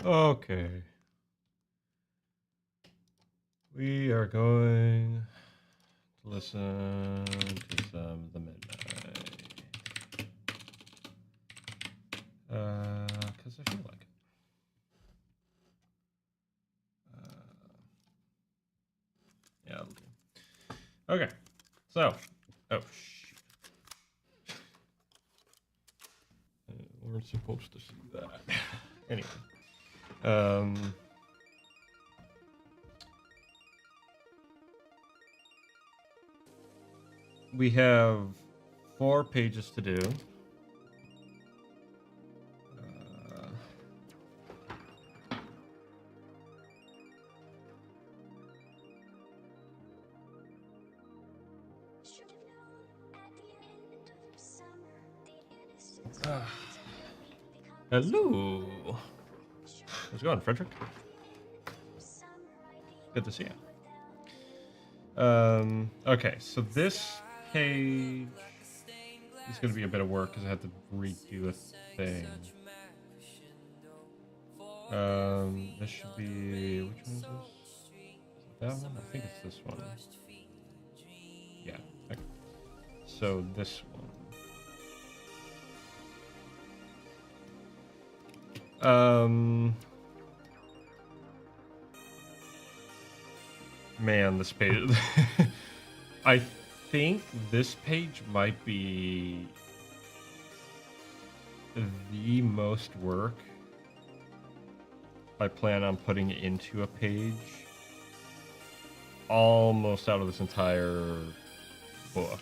Okay. We are going to listen to some of the Midnight. Because I feel like it. Yeah, I'll do. Okay. So. Oh, shoot. We're supposed to see that. Anyway. We have 4 pages to do. Hello. How's it going, Frederick? Good to see you. Okay, so this page is going to be a bit of work because I have to redo a thing. This should be, which one is this? Is it that one? I think it's this one. Yeah. Okay. So this one. Man, this page. I think this page might be the most work I plan on putting into a page almost out of this entire book.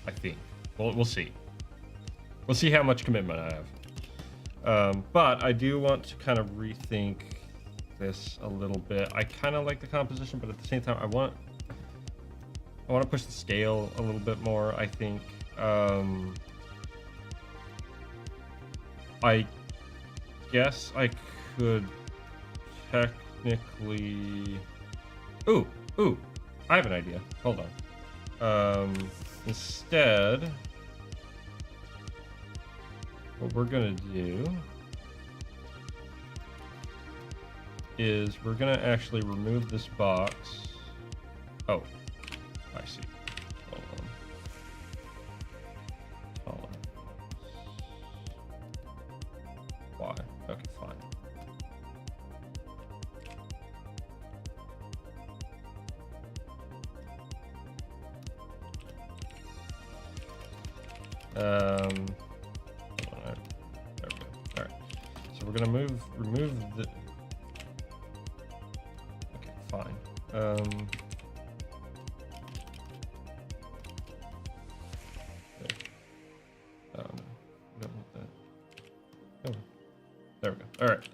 I think. We'll see. We'll see how much commitment I have. But I do want to kind of rethink this a little bit. I kind of like the composition, but at the same time, I want to push the scale a little bit more. I think. I guess I could technically. Ooh! I have an idea. Hold on. Instead, what we're gonna do is we're gonna actually remove this box. Oh, I see. Hold on. Why? Okay, fine. Alright. There we go. Alright. So we're gonna remove the. Okay, fine. We don't want that. Oh, there we go. Alright.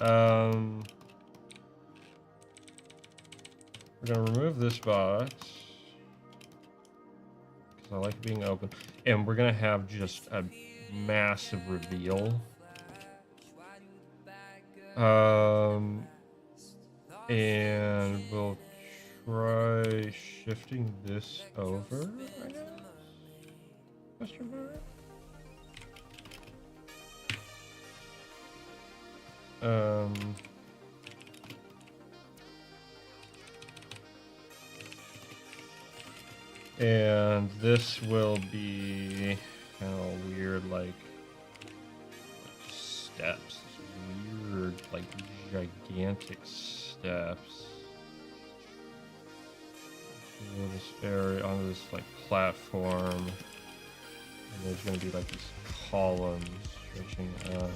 We're gonna remove this box because I like being open, and we're gonna have just a massive reveal. And we'll try shifting this over, I guess? Question mark? And this will be kind of weird, like steps. Weird, like gigantic steps. Onto this area, onto this like platform, and there's going to be like these columns stretching up.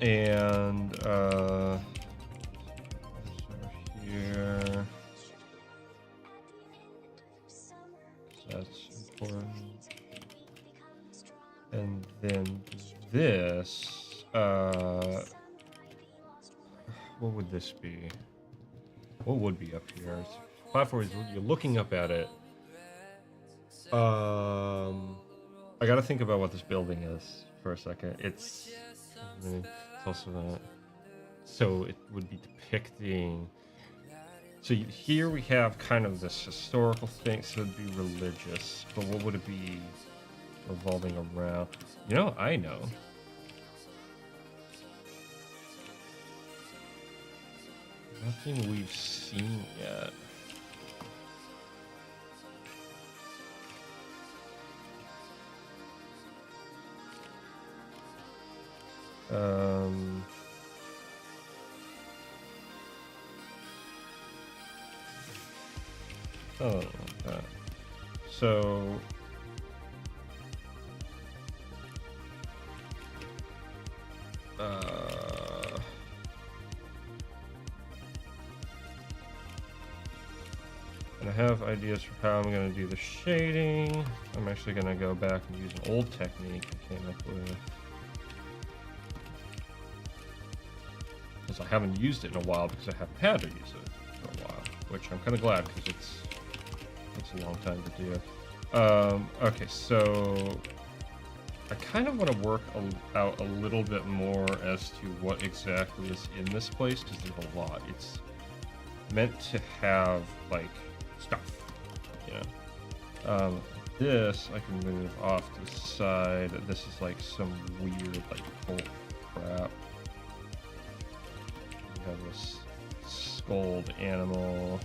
And here, that's important. And then this, what would this be? What would be up here? Platform is, you're looking up at it. I gotta think about what this building is for a second. It's also not. So it would be depicting. So here we have kind of this historical thing. So it'd be religious, but what would it be revolving around? You know, I know. Nothing we've seen yet. Oh, that. So and I have ideas for how I'm going to do the shading. I'm actually going to go back and use an old technique I came up with. Because I haven't used it in a while because I haven't had to use it for a while. Which I'm kind of glad because it's a long time to do. Okay, so I kind of want to work out a little bit more as to what exactly is in this place because there's a lot. It's meant to have like stuff, you know. This I can move off to the side. This is like some weird like cult crap. We have this skulled animal,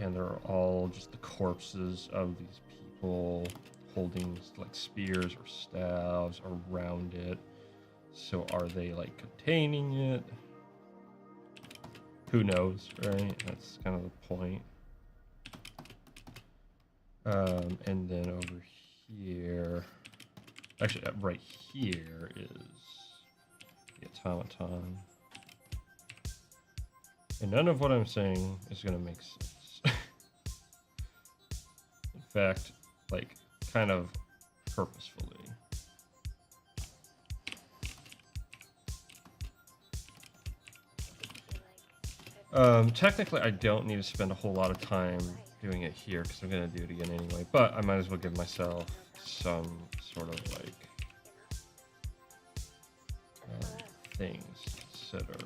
and they're all just the corpses of these people holding like spears or staves around it. So are they like containing it? Who knows, right? That's kind of the point. And then over here, actually right here is the automaton. And none of what I'm saying is going to make sense. In fact, like, kind of purposefully. Technically, I don't need to spend a whole lot of time doing it here because I'm going to do it again anyway, but I might as well give myself some sort of, like, things to consider.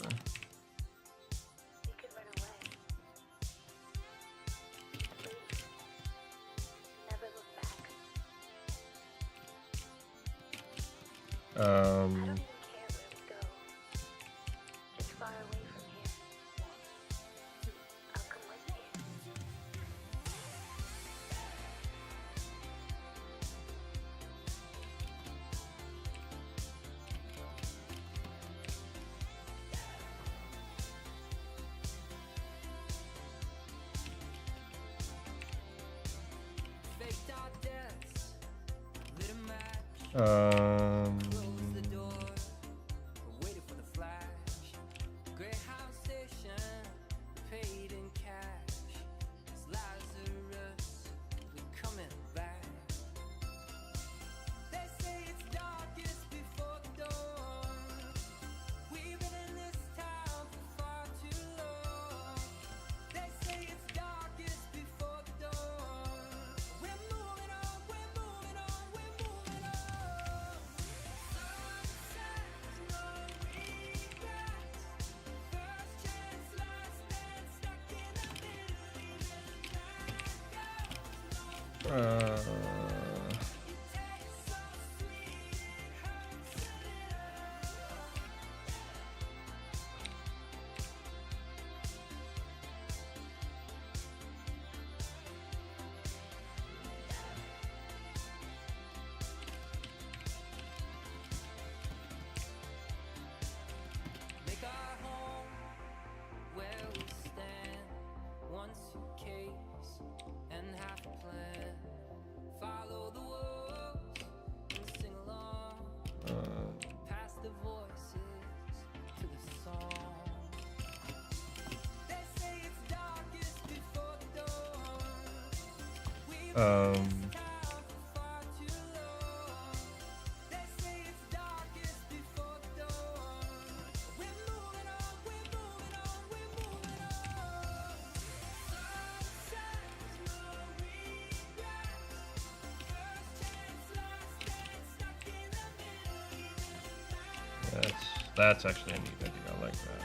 That's actually a neat idea. I like that.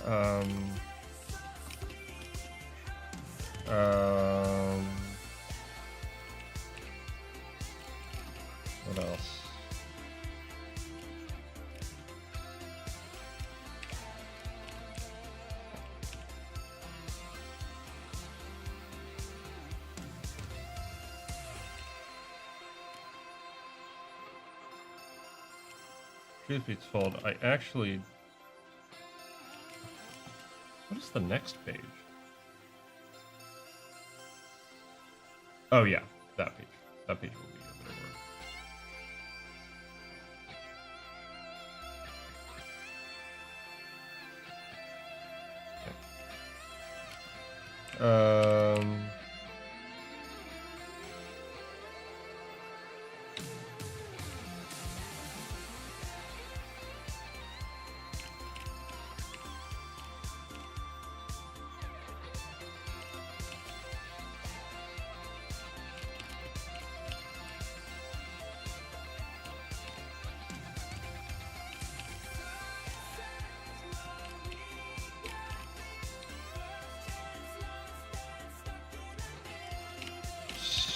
Okay. What else? Truth be told, I actually... What is the next page? Oh yeah, that page. That page will be a bit of work. Okay.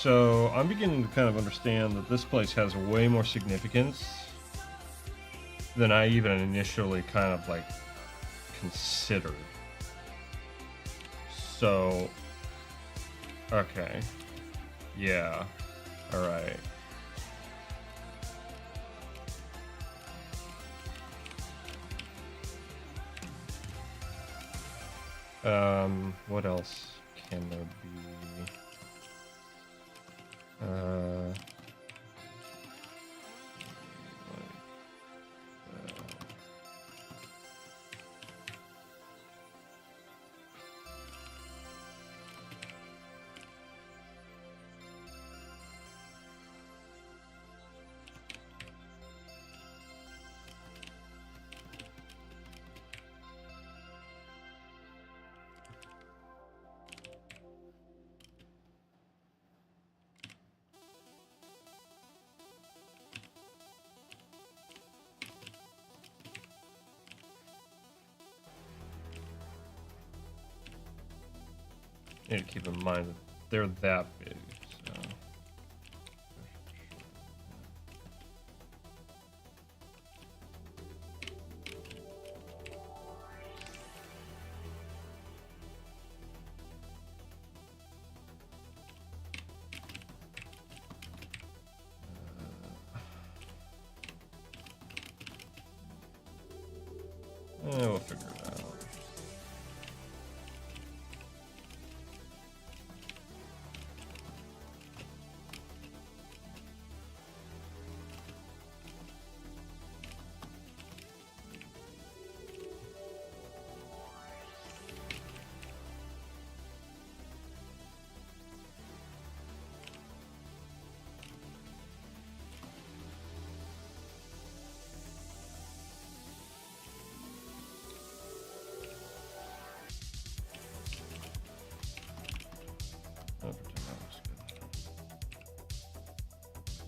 So I'm beginning to kind of understand that this place has way more significance than I even initially kind of like considered. So, okay. Yeah. All right. What else can there be? Need to keep in mind that they're that big, so. We'll figure it out.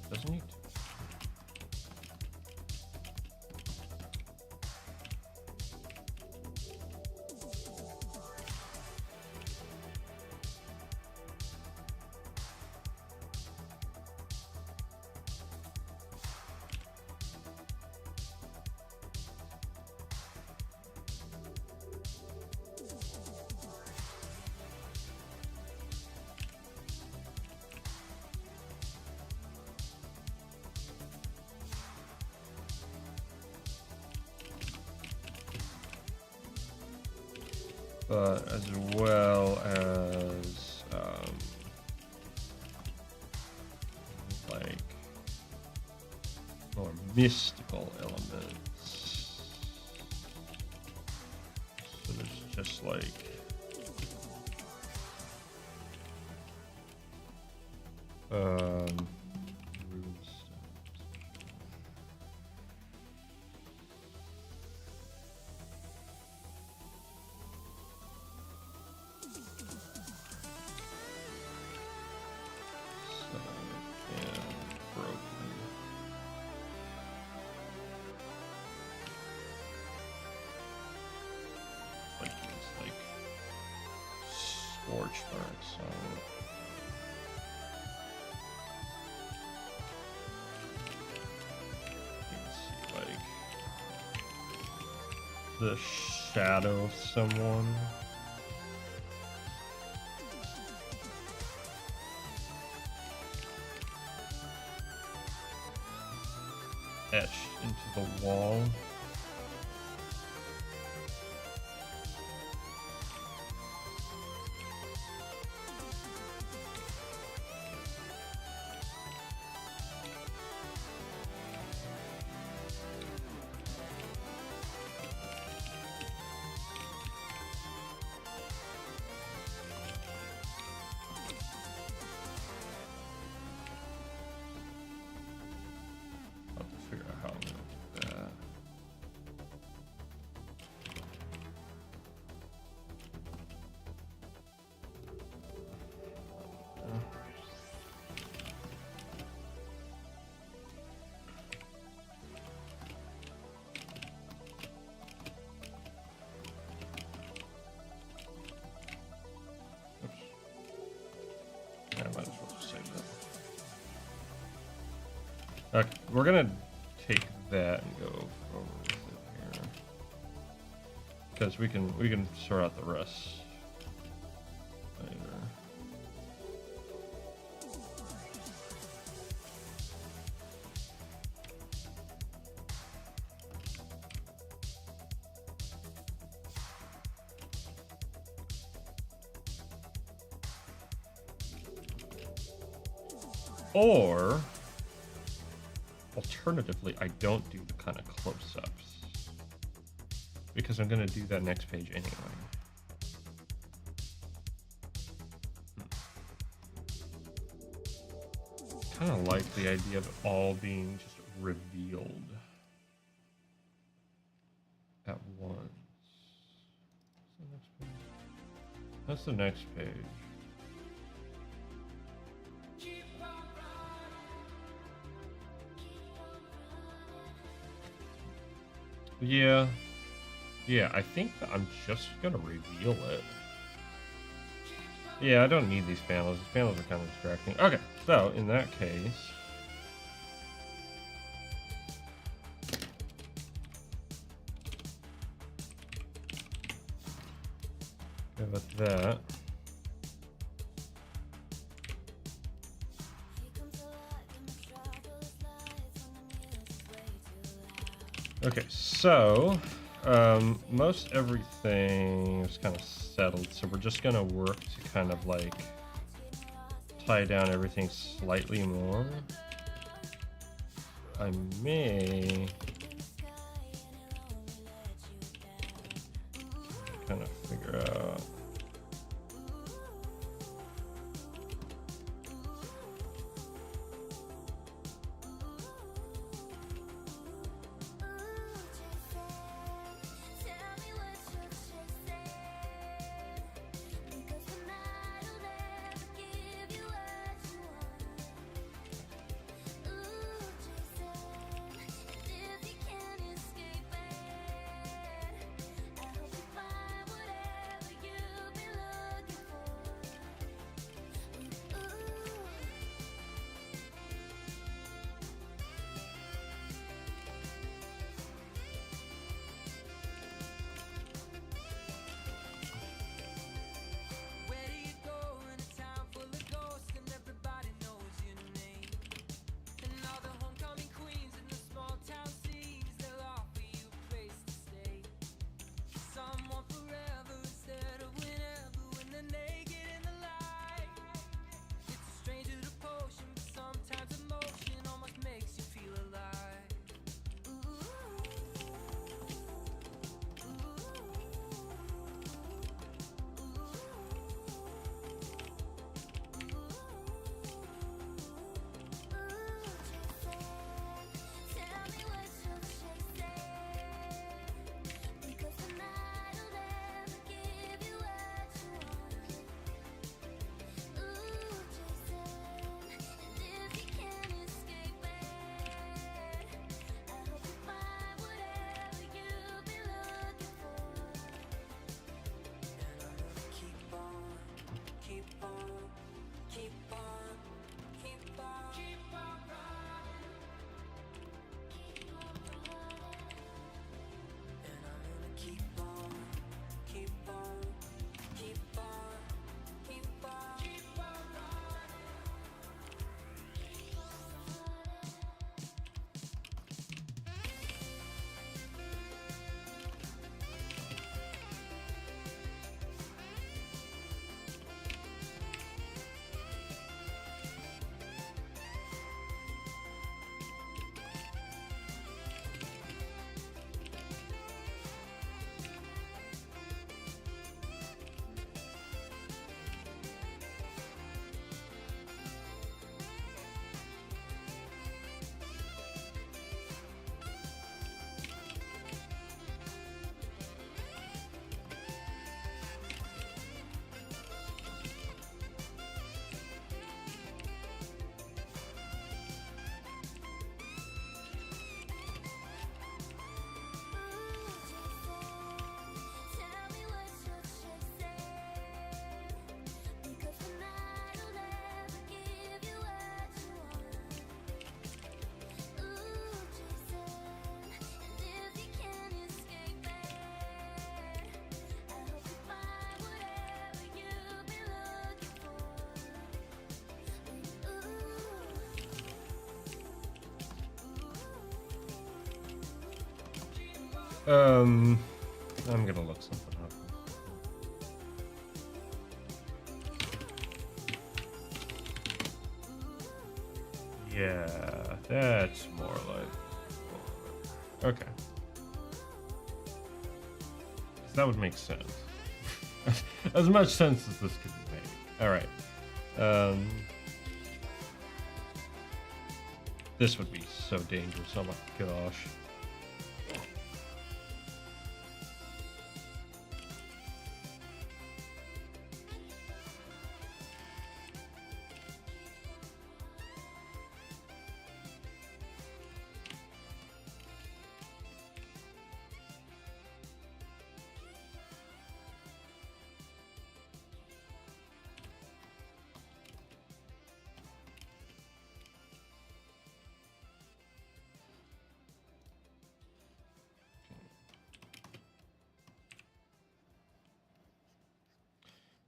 Doesn't need to. But as well as like more mystical elements. So there's just like Forge marks. Let's see, like the shadow of someone. Etched into the wall. I might as well just save that. Okay, we're gonna take that and go over with it here, because we can sort out the rest later. Or, alternatively, I don't do the kind of close-ups, because I'm going to do that next page anyway. Kind of like the idea of it all being just revealed at once. That's the next page. Yeah, I think I'm just gonna reveal it. Yeah, I don't need these panels. These panels are kind of distracting. Okay, so in that case, give it that. Okay, so most everything is kind of settled, so we're just gonna work to kind of like tie down everything slightly more. I may kind of figure out. I'm gonna look something up. Yeah, that's more like... Okay. That would make sense. As much sense as this could make. Alright. This would be so dangerous. Oh my gosh.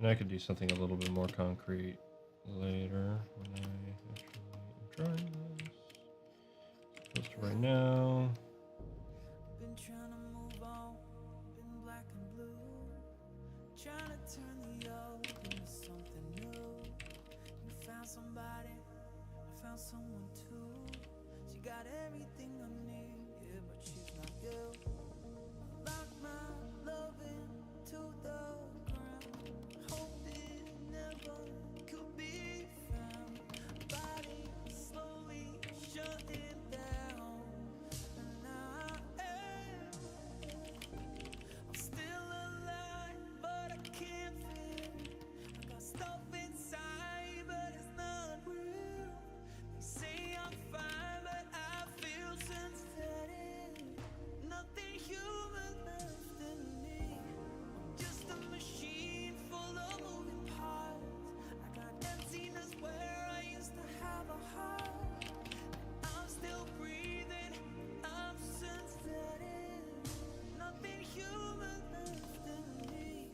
And I could do something a little bit more concrete later when I actually am trying this. Just right now. Been trying to move on, been black and blue, trying to turn the old into something new. You found somebody, I found someone too. She got everything I need, yeah, but she's not you. Lock my love into the ground, hoping never could be found. Body slowly shutting down, and I'm still alive, but I can't feel. I got stuff inside, but it's not real. They say I'm fine, but I feel synthetic. Nothing human left in me. I'm just a machine full of moving parts. I got emptiness where I used to have a heart. I'm still breathing, I'm synthetic. Nothing human left in me.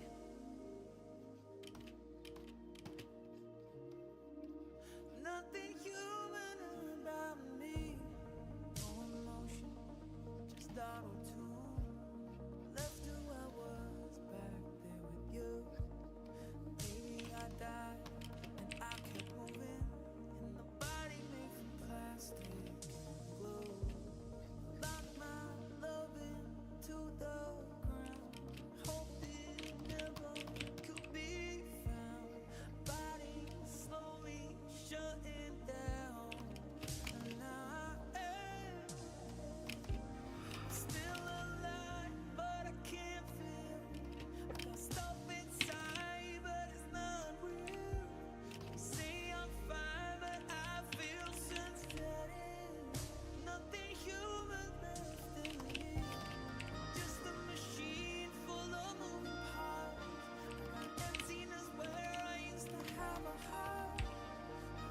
Nothing human about me. No emotion, just auto-tune. Left who I was back there with you. Baby, I died and I kept moving in the body made from plastic and glue. Lock my love into the ground, hoping never could be found. Body slowly shutting down, and I am still alive, but I can't feel. I got stuff inside, but it's not real. They say I'm fine, but I feel synthetic. Nothing human left in me. Just a machine full of moving parts. I got emptiness where I used to have a heart.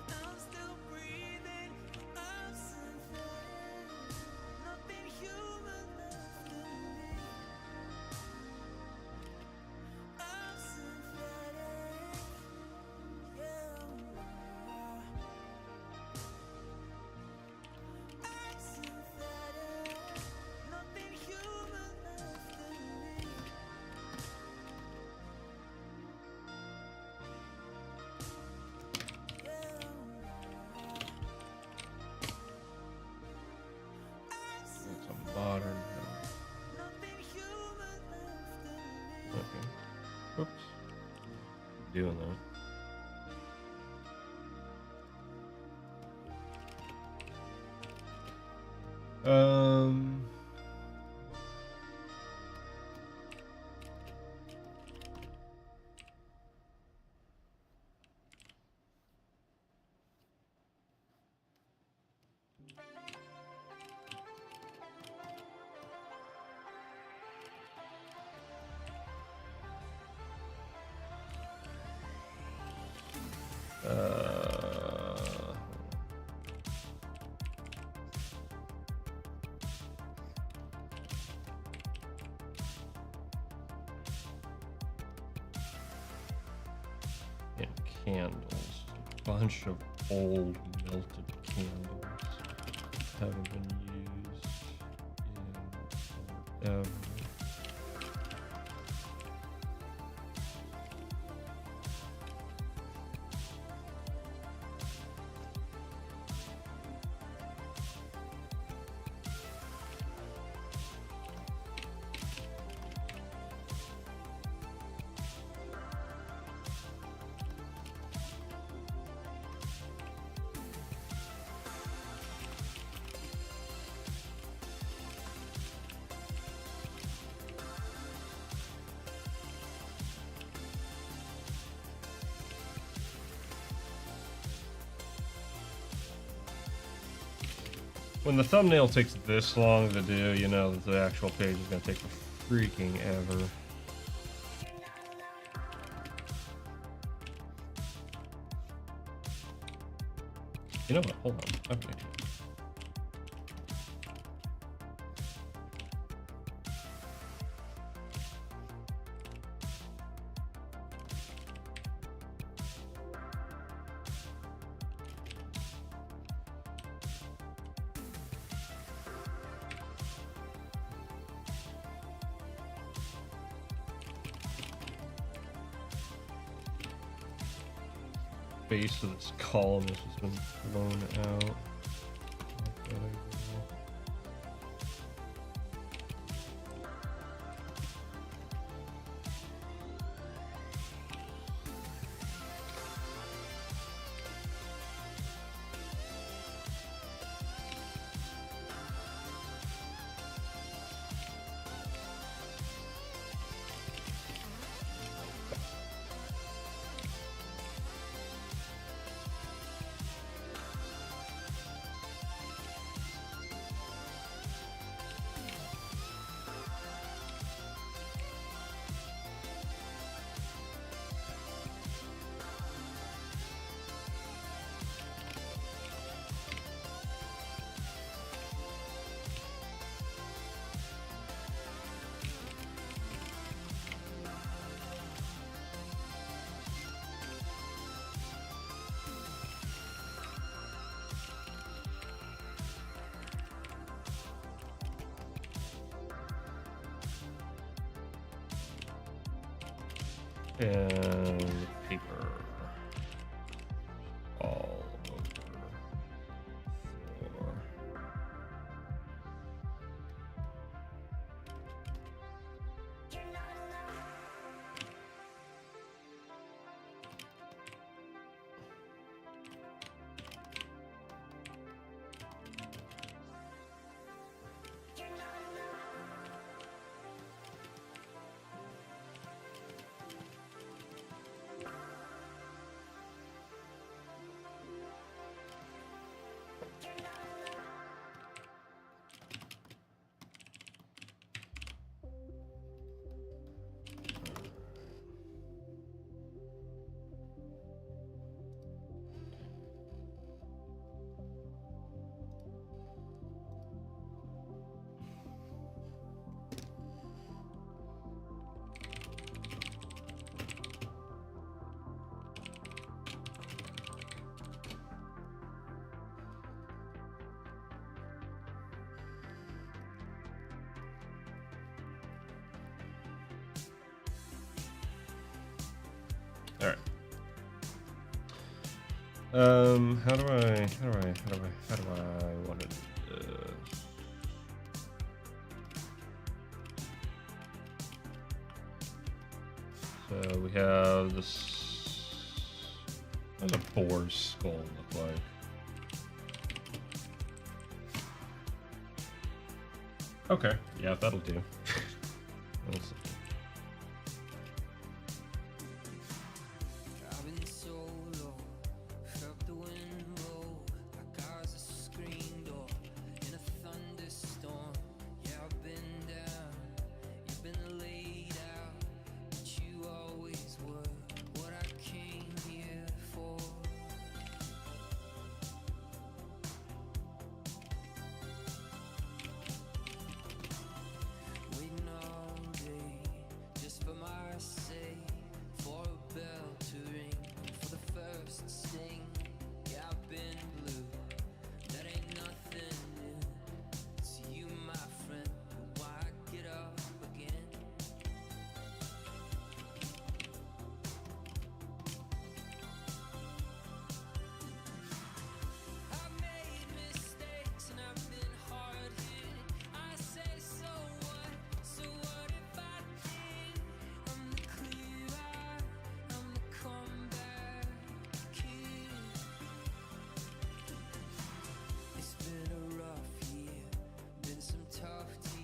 I'm still breathing, I'm synthetic. Nothing human left in me. I'm synthetic, yeah. I'm synthetic. Nothing human left in me. It's a modern. Nothing human left in me. Okay. Oops. Doing that. And candles. A bunch of old melted candles haven't been used in forever. When the thumbnail takes this long to do, you know that the actual page is going to take freaking ever. You know what? Hold on. I'm going to do this. Base of this column has just been blown out. And paper all over the floor. All right. How do I want to do this? So we have this. What does a boar's skull look like? Okay, yeah, that'll do. We'll see. Driving solo, felt the wind blow like I was a screen door in a thunderstorm. Yeah, I've been down, you've been laid out, but you always were what I came here for. Waiting all day just for my sake, for a bell to ring, for the first sting. Yeah, I've been blue, that ain't nothing new. It's you, my friend, but why get up again? I've made mistakes and I've been hard hit. I say so what if I did? I'm the clear eye, I'm the comeback kid. It's been a rough year, been some tough tears.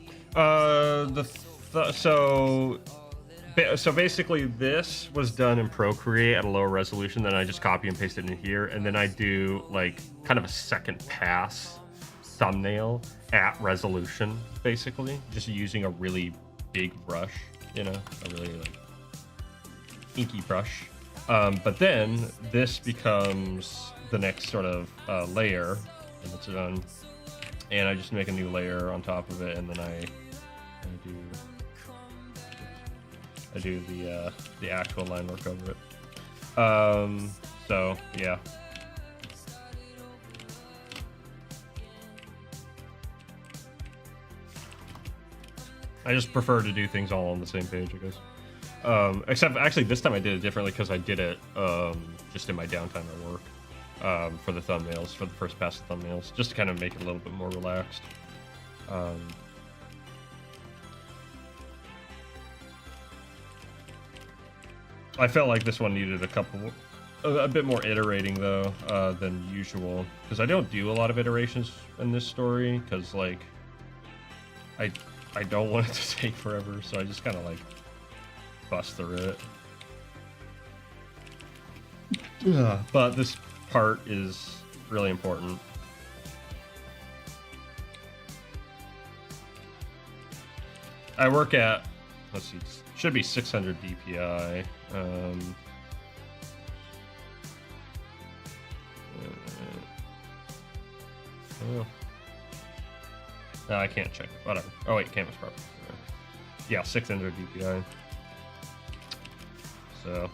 So basically this was done in Procreate at a lower resolution, then I just copy and paste it in here, and then I do like kind of a second pass thumbnail at resolution, basically, just using a really big brush, you know, a really like inky brush. But then this becomes the next sort of layer, and it's done. And I just make a new layer on top of it, and then I do the actual line work over it. So yeah. I just prefer to do things all on the same page, I guess. Except actually this time I did it differently because I did it just in my downtime at work for the thumbnails, for the first pass of thumbnails, just to kind of make it a little bit more relaxed. I felt like this one needed a bit more iterating though than usual, because I don't do a lot of iterations in this story because like I don't want it to take forever, so I just kind of like bust through it. But this part is really important. I work at, let's see, should be 600 DPI. Oh. No, I can't check. Whatever. Oh wait, canvas property. Yeah, 600 DPI. So.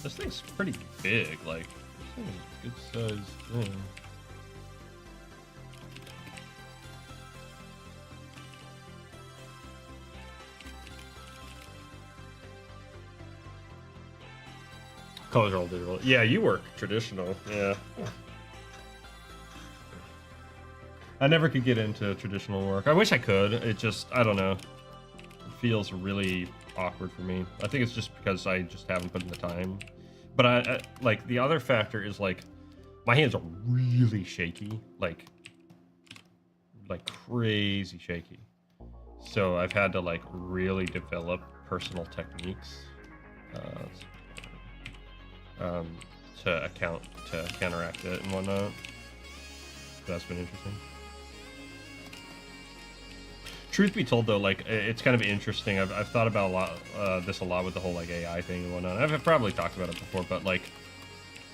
This thing's pretty big, like, this thing is a good sized thing. Colors are all digital. Yeah, you work traditional, yeah. I never could get into traditional work. I wish I could, it just, I don't know. It feels really awkward for me. I think it's just because I just haven't put in the time. But I like the other factor is like my hands are really shaky, like crazy shaky. So I've had to like really develop personal techniques to counteract it and whatnot. That's been interesting. Truth be told, though, like it's kind of interesting. I've thought about this a lot with the whole like AI thing and whatnot. I've probably talked about it before, but like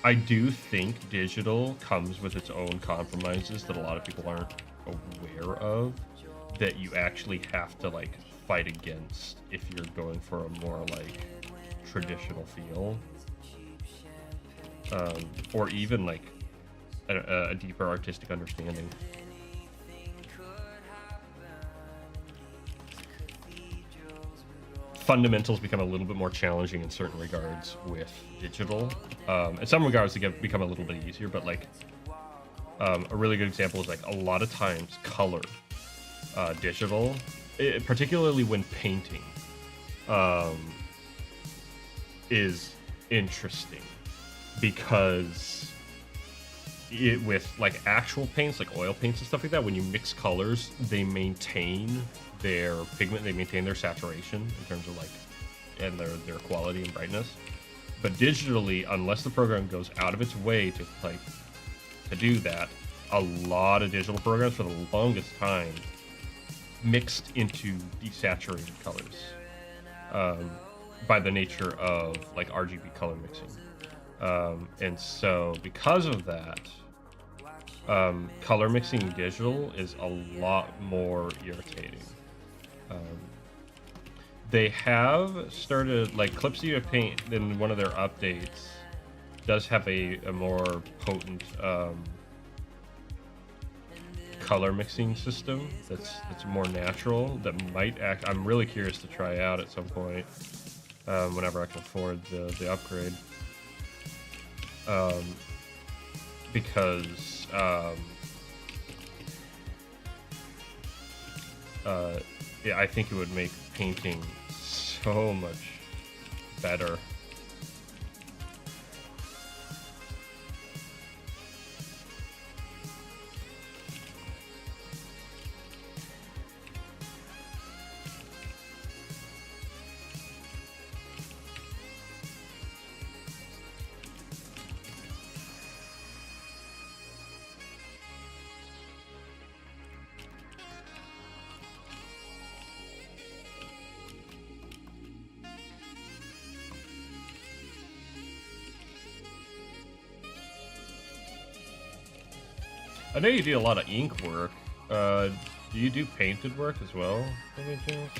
I do think digital comes with its own compromises that a lot of people aren't aware of, that you actually have to like fight against if you're going for a more like traditional feel, or even like a deeper artistic understanding. Fundamentals become a little bit more challenging in certain regards with digital. In some regards, they become a little bit easier, but like a really good example is like a lot of times color digital, particularly when painting, is interesting because with like actual paints, like oil paints and stuff like that, when you mix colors, they maintain their pigment, they maintain their saturation in terms of like, and their quality and brightness. But digitally, unless the program goes out of its way to like to do that, a lot of digital programs for the longest time mixed into desaturated colors by the nature of like RGB color mixing. And so because of that, color mixing digital is a lot more irritating. They have started, like Clipsy Paint in one of their updates does have a more potent color mixing system that's more natural, that might act. I'm really curious to try out at some point. whenever I can afford the upgrade. Because yeah, I think it would make painting so much better. I know you do a lot of ink work. Do you do painted work as well? Any chance?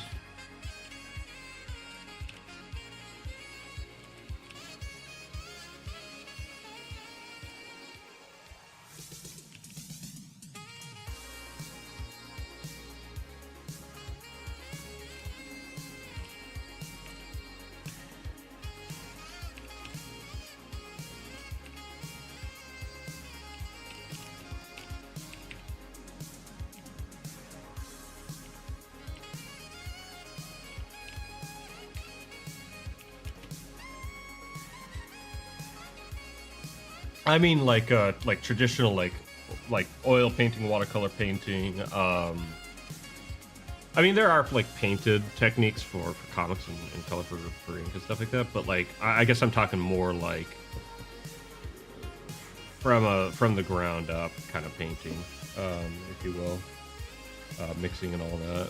I mean, like traditional, like oil painting, watercolor painting. I mean, there are like painted techniques for comics and color for ink and stuff like that. But like, I guess I'm talking more like from the ground up kind of painting, if you will, mixing and all that.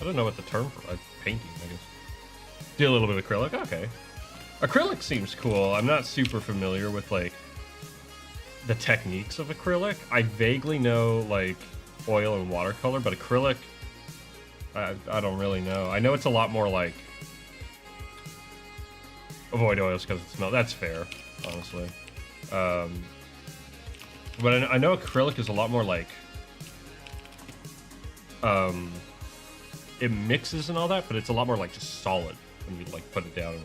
I don't know what the term for painting, I guess. Do a little bit of acrylic, okay. Acrylic seems cool. I'm not super familiar with like the techniques of acrylic. I vaguely know like oil and watercolor, but acrylic, I don't really know. I know it's a lot more like avoid oils because it smells. That's fair, honestly. But I know acrylic is a lot more like it mixes and all that, but it's a lot more like just solid when you like put it down and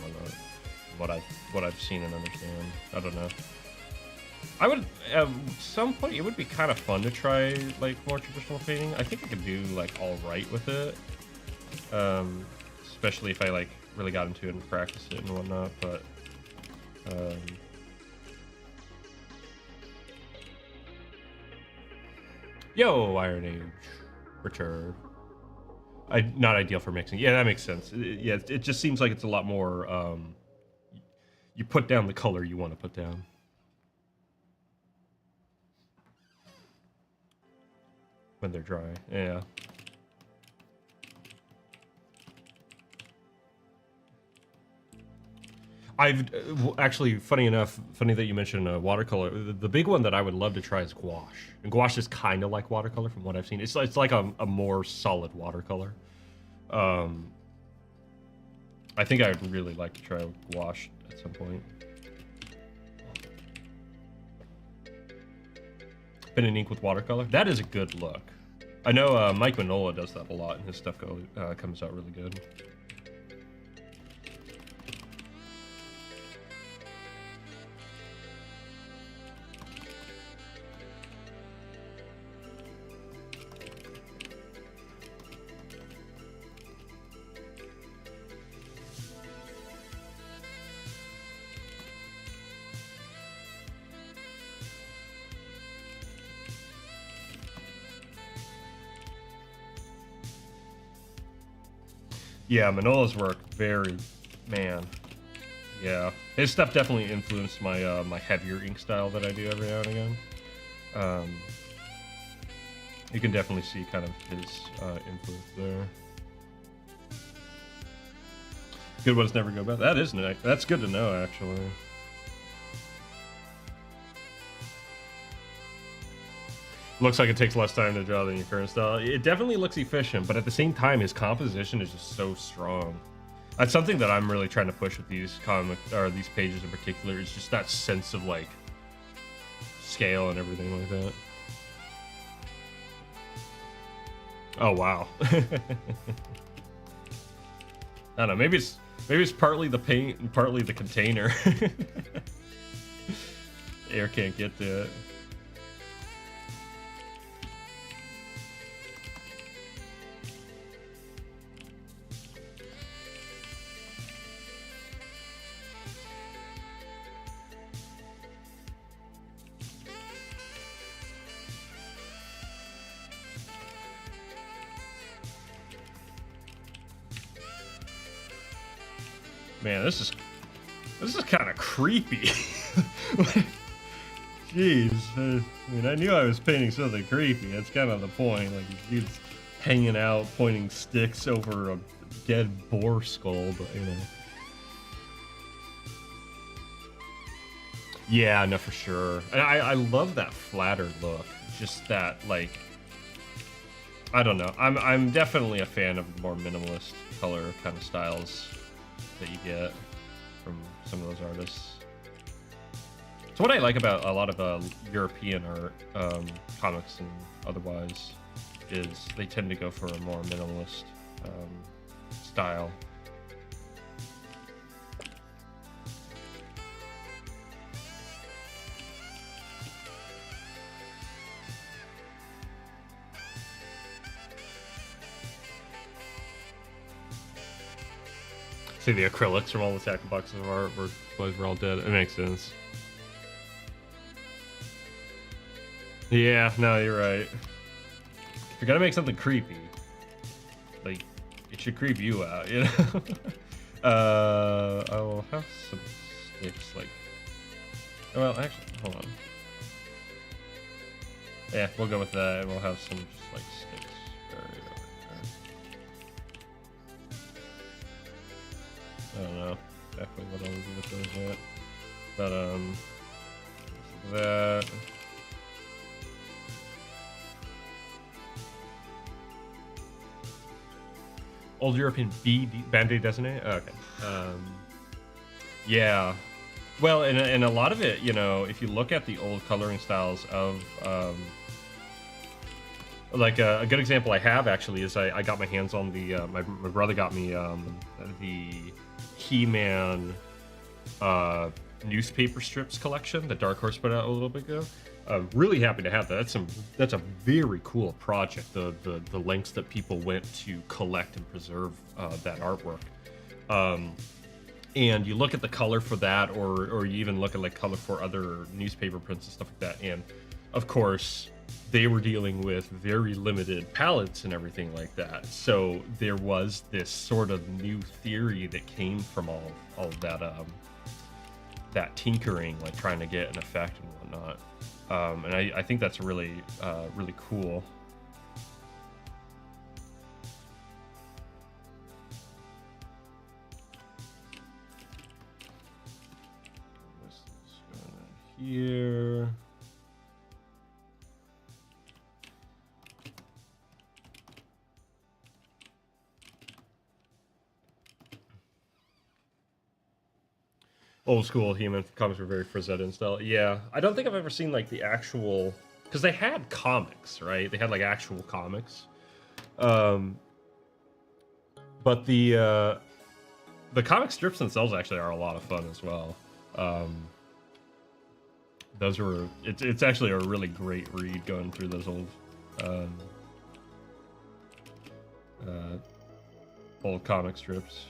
whatnot. What I've seen and understand. I don't know. I would at some point it would be kind of fun to try like more traditional painting. I think I could do like all right with it, especially if I like really got into it and practiced it and whatnot. But yo, Iron Age, Richard. Not ideal for mixing. Yeah, that makes sense. Yeah, it just seems like it's a lot more. You put down the color you want to put down. When they're dry, yeah. I've actually, funny that you mentioned watercolor. The big one that I would love to try is gouache. And gouache is kind of like watercolor from what I've seen. It's like a more solid watercolor. I think I'd really like to try gouache at some point. Pen and ink with watercolor. That is a good look. I know Mike Manola does that a lot, and his stuff comes out really good. Yeah, Manola's work, man. Yeah, his stuff definitely influenced my my heavier ink style that I do every now and again. You can definitely see kind of his influence there. Good ones never go bad. That is nice. That's good to know, actually. Looks like it takes less time to draw than your current style. It definitely looks efficient, but at the same time, his composition is just so strong. That's something that I'm really trying to push with these these pages in particular. Is just that sense of like scale and everything like that. Oh wow. I don't know. Maybe it's partly the paint and partly the container. Air can't get to it. Man, this is kind of creepy. Jeez, I mean, I knew I was painting something creepy. That's kind of the point. Like, he's hanging out, pointing sticks over a dead boar skull, but you know. Yeah, no, for sure. And I love that flattered look. Just that, like, I don't know. I'm definitely a fan of the more minimalist color kind of styles that you get from some of those artists. So what I like about a lot of European art, comics and otherwise, is they tend to go for a more minimalist style. See, the acrylics from all the tackle boxes of art were all dead. It makes sense. Yeah, no, you're right. If you're gonna make something creepy, like, it should creep you out, you know? I will have some sticks, like... Well, actually, hold on. Yeah, we'll go with that, and we'll have some just, like, sticks buried over there. I don't know exactly what I'll do with those yet. But, that... Old European Band-Aid Dessiné? Okay. Yeah. Well, and a lot of it, you know, if you look at the old coloring styles of, like a good example I have actually is I got my hands on the, my brother got me the He-Man newspaper strips collection that Dark Horse put out a little bit ago. Really happy to have that. That's a very cool project. The lengths that people went to collect and preserve that artwork. And you look at the color for that, or you even look at like color for other newspaper prints and stuff like that. And of course, they were dealing with very limited palettes and everything like that. So there was this sort of new theory that came from all of that that tinkering, like trying to get an effect and whatnot. And I think that's really really cool. This is going in here. Old school He-Man comics were very Frazetta in style. Yeah, I don't think I've ever seen like the actual, because they had comics, right? They had like actual comics, but the comic strips themselves actually are a lot of fun as well. Those were it's actually a really great read going through those old comic strips.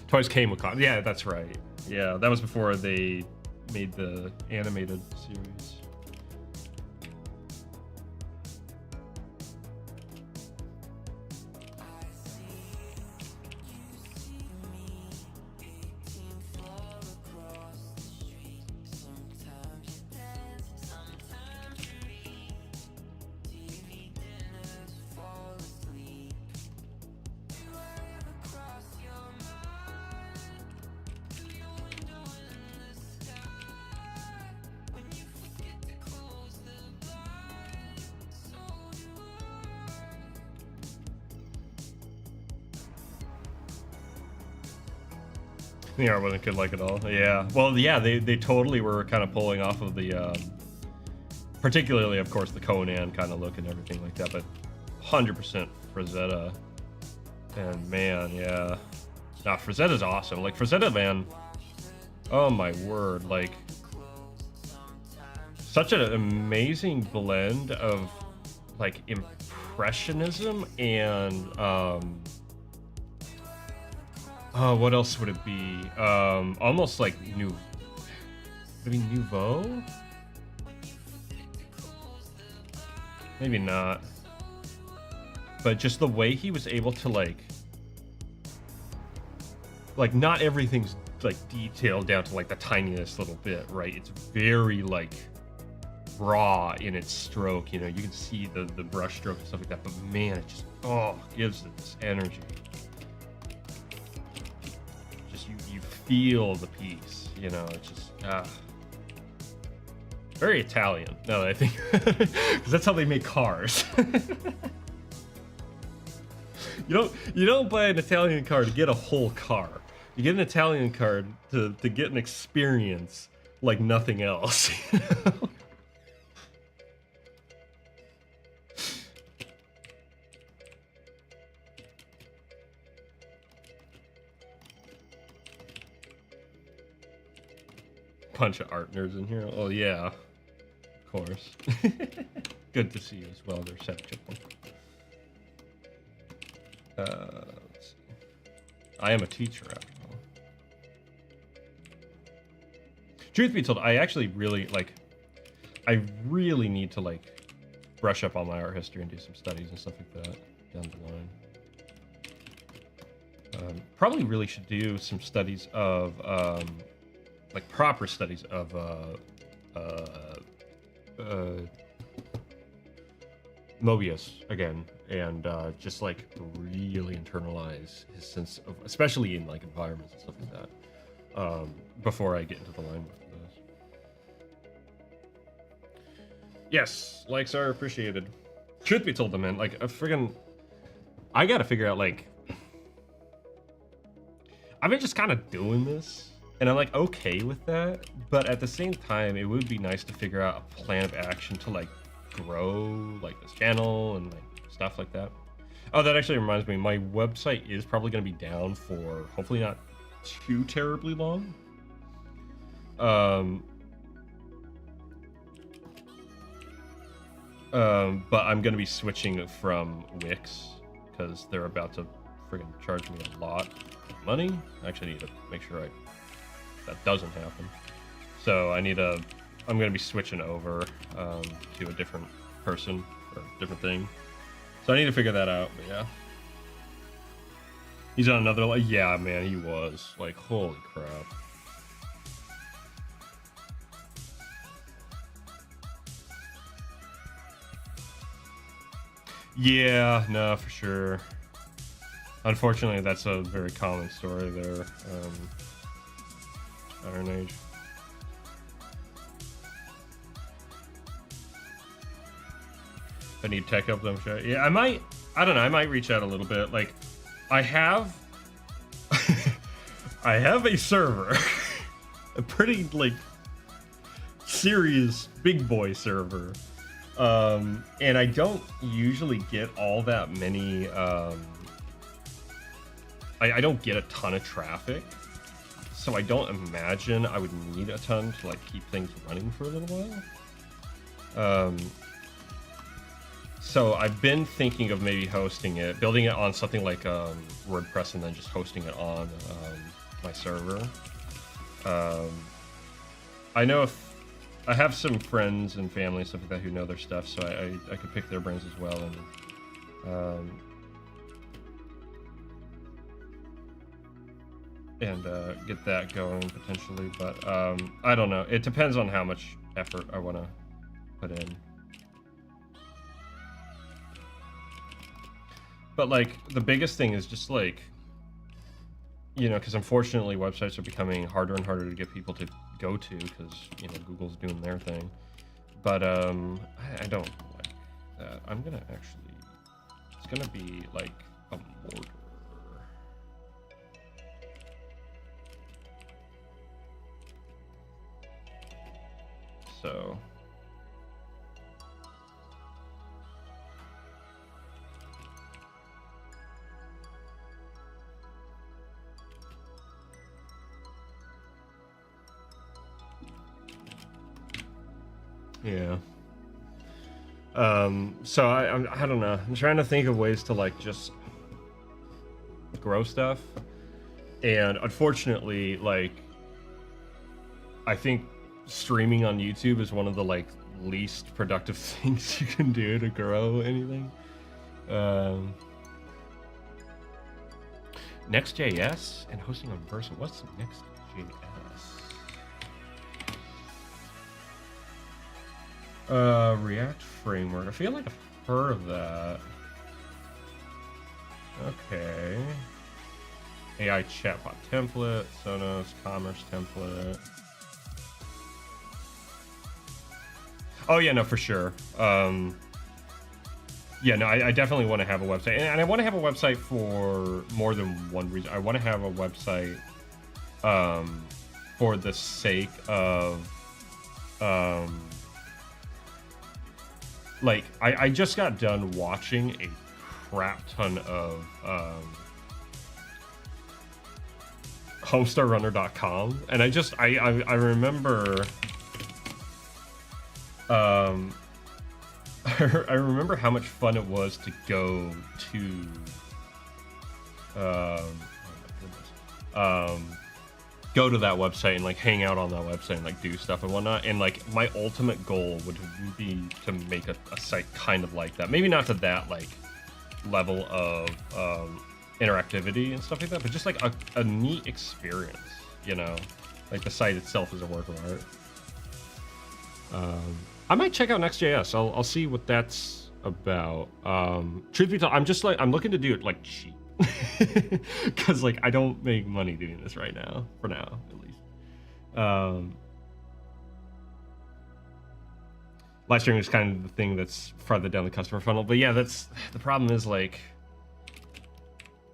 Toys came with comics. Yeah, that's right. Yeah, that was before they made the animated series. The art wasn't good like at all. Yeah. Well, yeah, they totally were kind of pulling off of the, particularly, of course, the Conan kind of look and everything like that, but 100% Frazetta. And man, yeah. Nah, Frazetta's awesome. Like, Frazetta, man, oh my word, like, such an amazing blend of, like, impressionism and, oh, what else would it be? Almost like maybe Nouveau? Maybe not. But just the way he was able to, like, not everything's, like, detailed down to, like, the tiniest little bit, right? It's very, like, raw in its stroke, you know? You can see the brush stroke and stuff like that, but man, it just, oh, gives it this energy. Just, you feel the piece, you know? It's just, very Italian, now that I think, because that's how they make cars. You don't buy an Italian car to get a whole car. You get an Italian car to get an experience like nothing else. You know? Bunch of art nerds in here. Oh yeah, of course. Good to see you as well. There's Seth Chiplin. Let's see. I am a teacher after all. Truth be told, I actually really I really need to like brush up on my art history and do some studies and stuff like that down the line. Probably really should do some studies of like proper studies of Mobius again, and just like really internalize his sense of, especially in like environments and stuff like that, before I get into the line with this. Yes, likes are appreciated. Truth be told, though, man, like I gotta figure out, like, I've been just kind of doing this, and I'm like okay with that, but at the same time, it would be nice to figure out a plan of action to like grow like this channel and like stuff like that. Oh, that actually reminds me, my website is probably going to be down for hopefully not too terribly long. But I'm going to be switching from Wix because they're about to friggin' charge me a lot of money. I actually need to make sure that doesn't happen. So I'm going to be switching over to a different person or different thing. So I need to figure that out, but yeah. He's on another, like, yeah, man, he was. Like, holy crap. Yeah, no, for sure. Unfortunately, that's a very common story there. Iron Age. I need tech help them. Yeah, I don't know, I might reach out a little bit. Like, I have I have a server. A pretty, like, serious big boy server. And I don't usually get all that many, I don't get a ton of traffic. So I don't imagine I would need a ton to, like, keep things running for a little while. So I've been thinking of maybe hosting it, building it on something like WordPress, and then just hosting it on my server. I know if I have some friends and family and stuff like that who know their stuff, so I could pick their brains as well, and get that going potentially. But I don't know. It depends on how much effort I want to put in. But, like, the biggest thing is just, like, you know, because unfortunately websites are becoming harder and harder to get people to go to because, you know, Google's doing their thing. But I don't like that. I'm gonna actually, it's gonna be like a mortar. Yeah. So I don't know. I'm trying to think of ways to like just grow stuff, and unfortunately, like, I think streaming on YouTube is one of the like least productive things you can do to grow anything. Next.js and hosting on Versa. What's Next.js? React framework. I feel like I've heard of that. Okay. AI chatbot template, Sonos commerce template. Oh yeah, no, for sure. Yeah, no, I definitely want to have a website, and I want to have a website for more than one reason. I want to have a website for the sake of like I just got done watching a crap ton of homestarrunner.com, and I remember I remember how much fun it was to go to oh my goodness, go to that website and like hang out on that website and like do stuff and whatnot. And like my ultimate goal would be to make a site kind of like that. Maybe not to that like level of interactivity and stuff like that, but just like a neat experience, you know, like the site itself is a work of art. I might check out Next.js. I'll see what that's about. Truth be told, I'm looking to do it like cheap, because like I don't make money doing this right now, for now at least. Live streaming is kind of the thing that's farther down the customer funnel, but yeah, that's the problem. Is like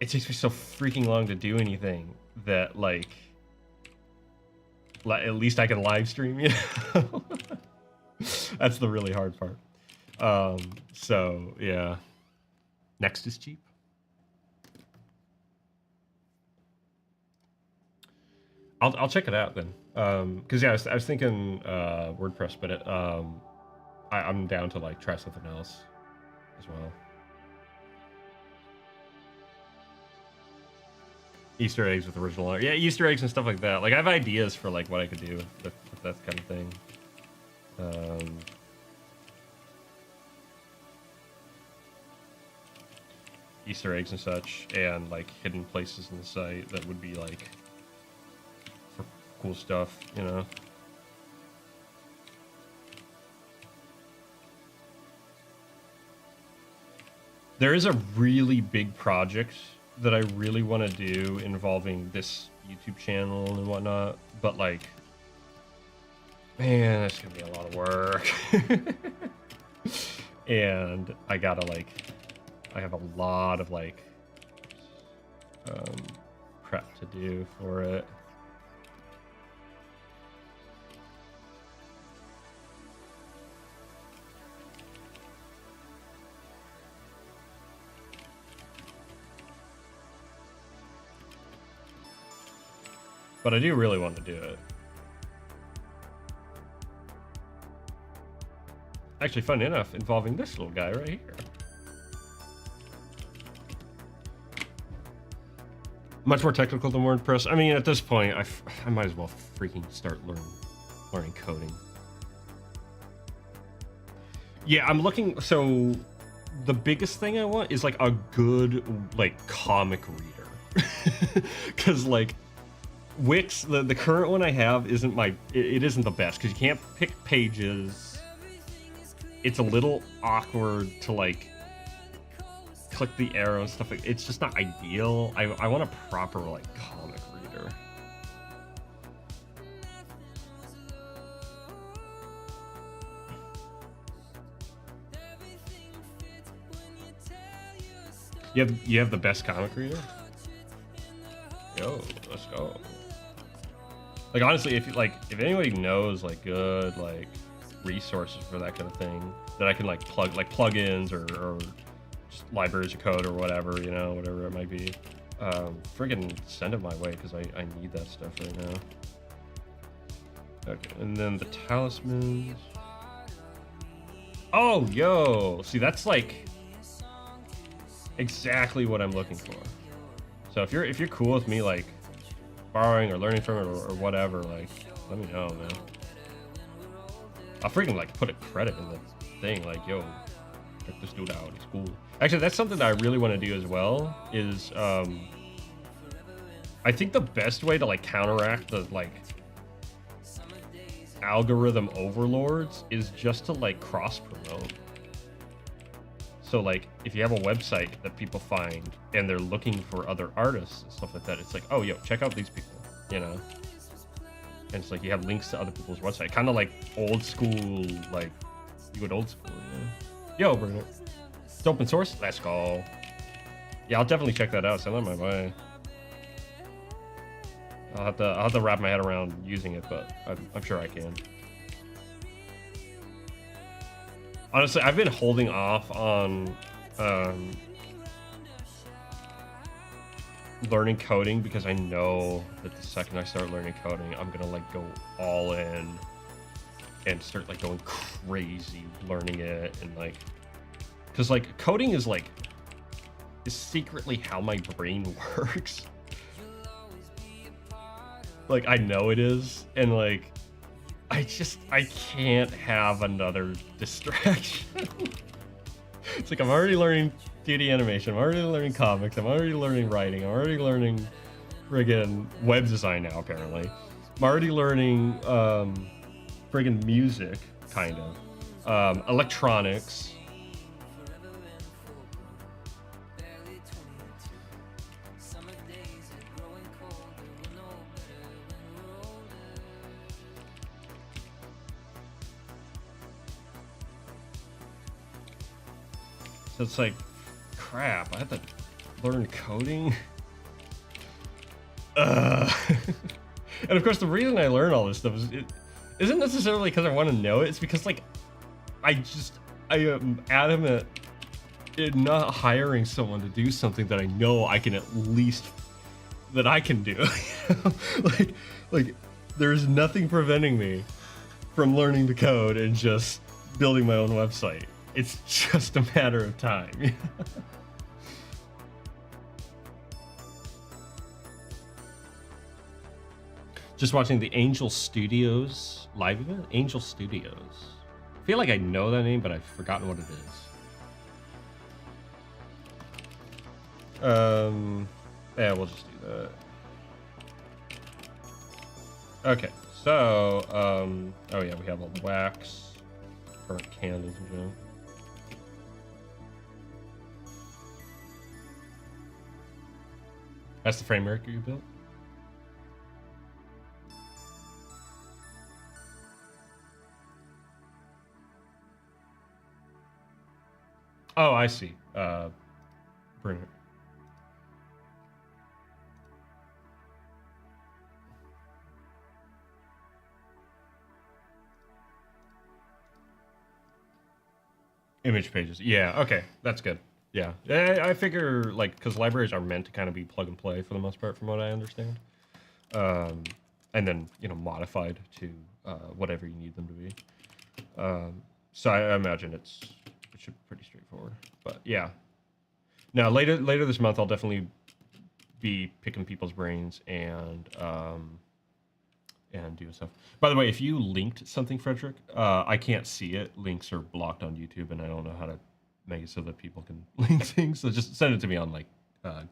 it takes me so freaking long to do anything that like at least I can live stream, you know? That's the really hard part. So yeah, Next is cheap. I'll check it out then. Because yeah, I was thinking WordPress, but I'm down to like try something else as well. Easter eggs with original art. Yeah, Easter eggs and stuff like that. Like I have ideas for like what I could do with that kind of thing. Easter eggs and such, and like hidden places in the site that would be like for cool stuff, you know. There is a really big project that I really want to do involving this YouTube channel and whatnot, but like, man, that's gonna be a lot of work. And I gotta like, I have a lot of like prep to do for it. But I do really want to do it. Actually, fun enough, involving this little guy right here. Much more technical than WordPress. I mean, at this point, I might as well freaking start learning coding. Yeah, I'm looking. So the biggest thing I want is like a good like comic reader, because like Wix, the current one I have isn't it isn't the best because you can't pick pages. It's a little awkward to like click the arrow and stuff. It's just not ideal. I want a proper like comic reader. You have the best comic reader? Yo, let's go. Like honestly, if anybody knows like good like resources for that kind of thing that I can like plug like plugins or just libraries of code or whatever, you know, whatever it might be, friggin' send it my way because I need that stuff right now. Okay, and then the talismans. Oh, yo. See, that's like exactly what I'm looking for. So if you're cool with me like borrowing or learning from it or whatever, like let me know, man. I'll freaking like put a credit in the thing, like, yo, check this dude out, he's cool. Actually, that's something that I really want to do as well, is I think the best way to like counteract the like algorithm overlords is just to like cross promote. So like if you have a website that people find and they're looking for other artists and stuff like that, it's like, oh, yo, check out these people, you know? And it's like you have links to other people's website, kind of like old school, like you would old school, you know? Yo, Bruno, it's open source. Let's go. Yeah, I'll definitely check that out. Send that my way. I'll have to wrap my head around using it, but I'm sure I can. Honestly, I've been holding off on learning coding because I know that the second I start learning coding, I'm gonna like go all in and start like going crazy learning it, and like, because like coding is like is secretly how my brain works. Like I know it is, and like I can't have another distraction. It's like I'm already learning 2D animation, I'm already learning comics, I'm already learning writing, I'm already learning friggin' web design now apparently. I'm already learning friggin' music, kind of. Electronics. So it's like, crap, I have to learn coding? And of course, the reason I learn all this stuff is, it isn't necessarily because I want to know it, it's because, like, I am adamant in not hiring someone to do something that I know I can at least, that I can do. like, there's nothing preventing me from learning to code and just building my own website. It's just a matter of time. Just watching the Angel Studios live event? Angel Studios. I feel like I know that name, but I've forgotten what it is. Yeah, we'll just do that. Okay, so, oh yeah, we have all the wax, burnt candles and stuff. That's the framework you built? Oh, I see. Bring it. Image pages. Yeah, okay. That's good. Yeah. I figure, like, because libraries are meant to kind of be plug and play for the most part, from what I understand. And then, you know, modified to whatever you need them to be. So I imagine it should be pretty straightforward. But yeah. Now, later this month, I'll definitely be picking people's brains and doing stuff. By the way, if you linked something, Frederick, I can't see it. Links are blocked on YouTube, and I don't know how to make it so that people can link things. So just send it to me on like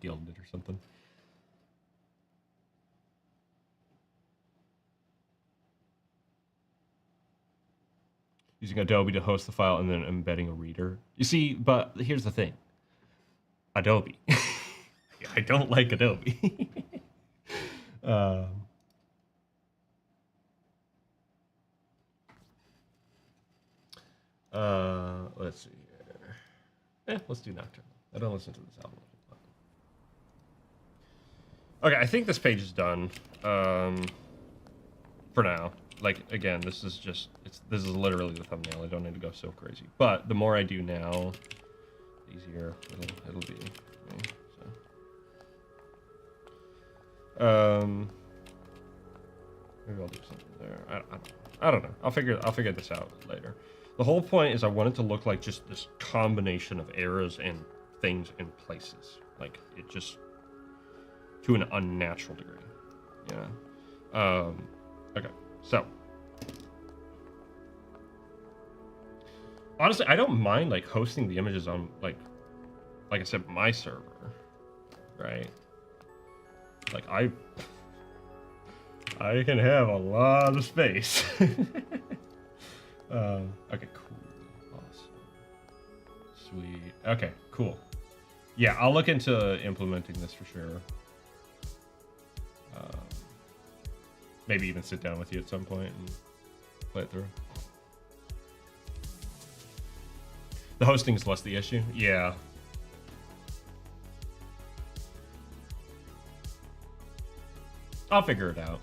Guilded or something. Using Adobe to host the file and then embedding a reader. You see, but here's the thing. Adobe. I don't like Adobe. Let's see here. Let's do Nocturnal. I don't listen to this album. Okay, I think this page is done. For now. Like, again, this is just, this is literally the thumbnail. I don't need to go so crazy. But the more I do now, the easier it'll be. Okay, so. Maybe I'll do something there. I don't know. I'll figure this out later. The whole point is I want it to look like just this combination of eras and things and places. Like, it just, to an unnatural degree. Yeah. Okay, so. Honestly, I don't mind, like, hosting the images on, like I said, my server, right? Like, I can have a lot of space. Okay, cool. Awesome. Sweet. Okay, cool. Yeah, I'll look into implementing this for sure. Maybe even sit down with you at some point and play it through. The hosting is less the issue. Yeah. I'll figure it out.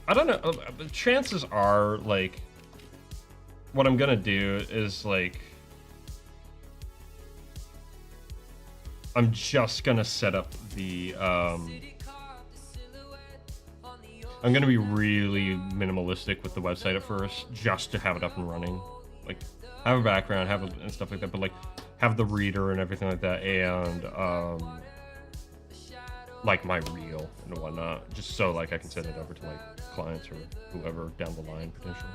I don't know. Chances are, like, what I'm gonna do is, like, I'm just gonna set up the, I'm gonna be really minimalistic with the website at first, just to have it up and running. Like, have a background, and stuff like that, but, like, have the reader and everything like that, and, like, my reel and whatnot, just so, like, I can send it over to, like, clients or whoever down the line, potentially.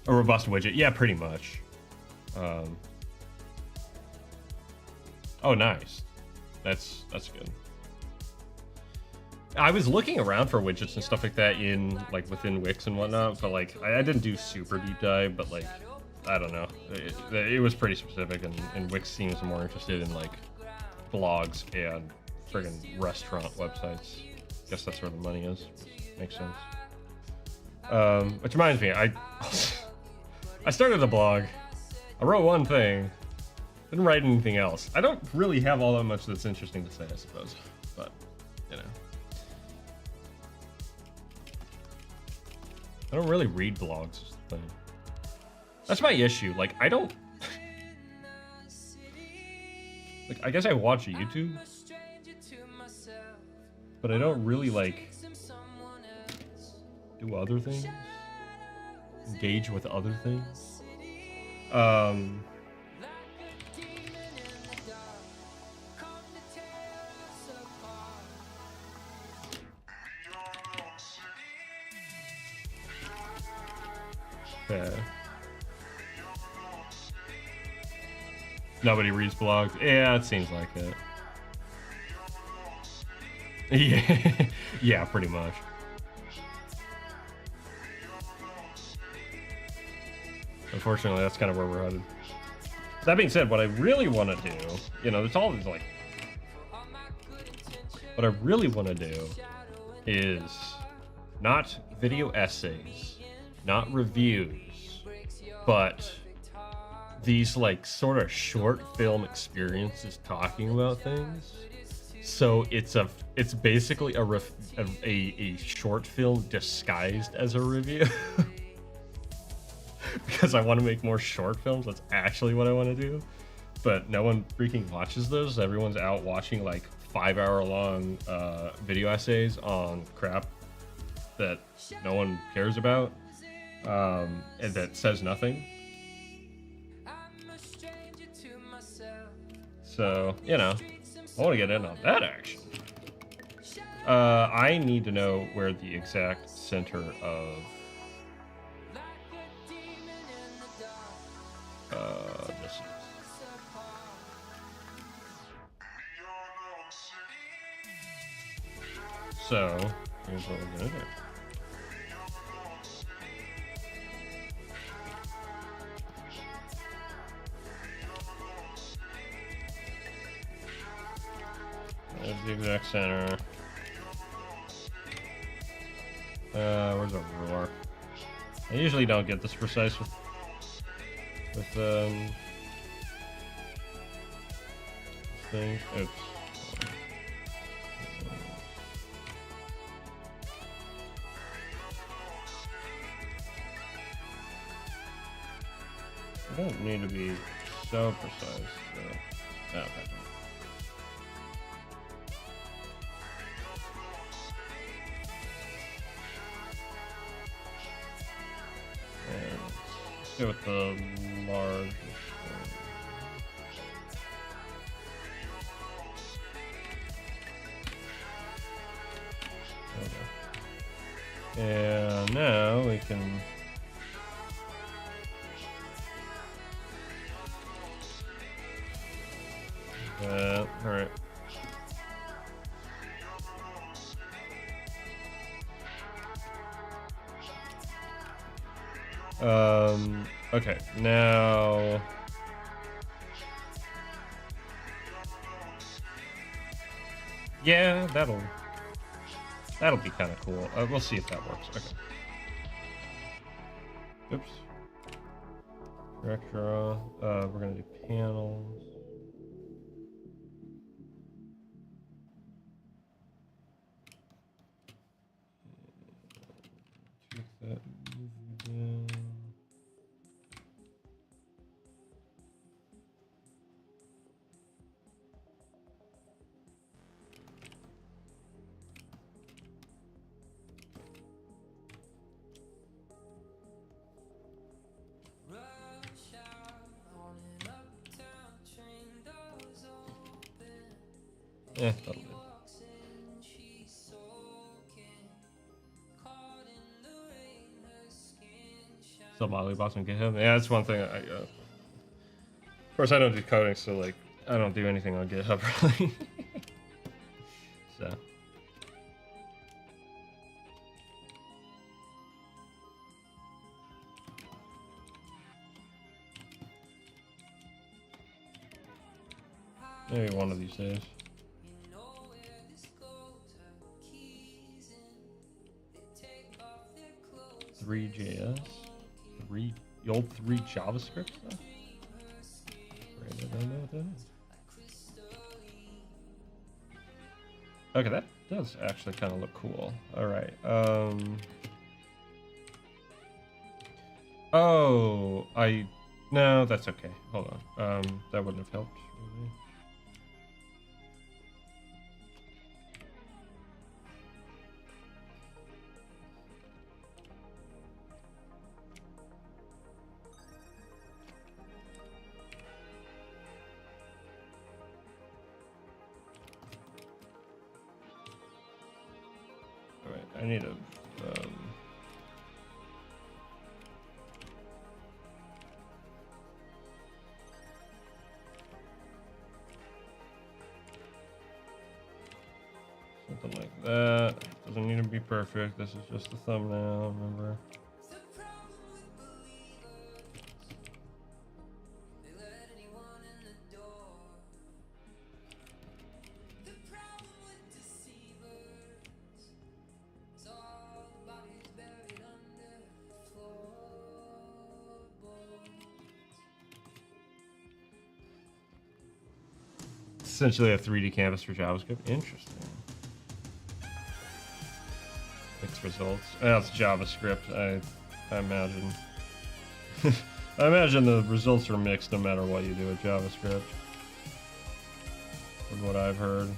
A robust widget, yeah, pretty much. Oh, nice. That's good. I was looking around for widgets and stuff like that in, like, within Wix and whatnot, but, like, I didn't do super deep dive, but, like, I don't know. It was pretty specific, and Wix seems more interested in, like, blogs and friggin' restaurant websites. Guess that's where the money is. Makes sense. Which reminds me, I started a blog. I wrote one thing. Didn't write anything else. I don't really have all that much that's interesting to say, I suppose. But, you know. I don't really read blogs. Is the thing. That's my issue. Like, I don't... like, I guess I watch YouTube. But I don't really, like... do other things. Engage with other things. Yeah. Nobody reads blogs. Yeah, it seems like it. Yeah, yeah, pretty much. Unfortunately, that's kind of where we're headed. That being said, what I really want to do, you know, it's all like, what I really want to do is not video essays, not reviews, but these, like, sort of short film experiences talking about things. So it's basically a short film disguised as a review. Because I want to make more short films. That's actually what I want to do. But no one freaking watches those. Everyone's out watching, like, 5-hour-long video essays on crap that no one cares about, and that says nothing. So, you know, I want to get in on that action. I need to know where the exact center of this is. So, here's what we're gonna do. There's the exact center. Where's our ruler? I usually don't get this precise with things. Oops. I don't need to be so precise. So. Okay. Go with the large. Okay. And now we can. All right. Okay, now yeah, that'll be kind of cool. We'll see if that works. Okay. Oops. Director, we're gonna do panels. Take that, move it down. Yeah, that'll do. Still Mollybox on GitHub. Yeah, that's one thing. Of course, I don't do coding, so like, I don't do anything on GitHub really. So. Maybe one of these days. 3JS, the old 3 JavaScript stuff. Right, I don't know what that is. Okay, that does actually kind of look cool. All right. Oh, no, that's okay. Hold on. That wouldn't have helped. Really. I need a something like that. Doesn't need to be perfect. This is just a thumbnail, remember? Essentially a 3D canvas for JavaScript. Interesting. Mixed results. That's JavaScript. I imagine. I imagine the results are mixed no matter what you do with JavaScript. From what I've heard.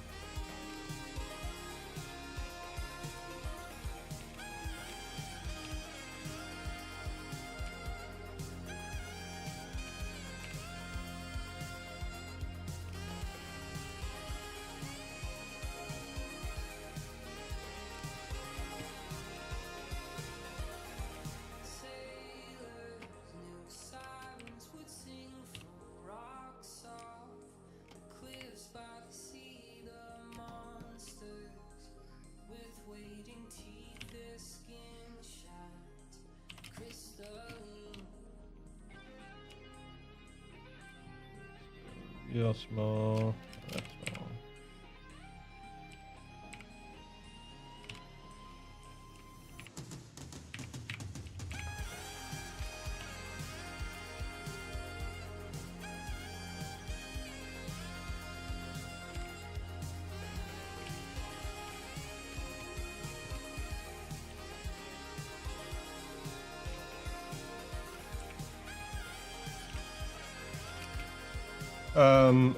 Real small. That's small.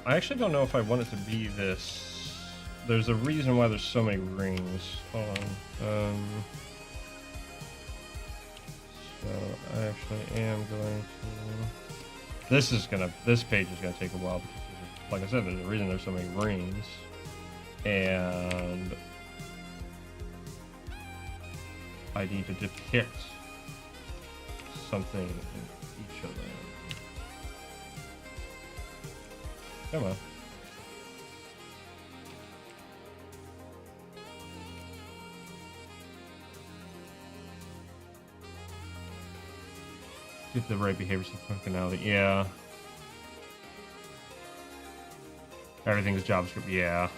I actually don't know if I want it to be this. There's a reason why there's so many rings. Hold on. So I actually am going to. This page is gonna take a while because, like I said, there's a reason there's so many rings, and I need to depict something in each of them. Come on. Get the right behaviors and functionality. Yeah. Everything's JavaScript. Yeah.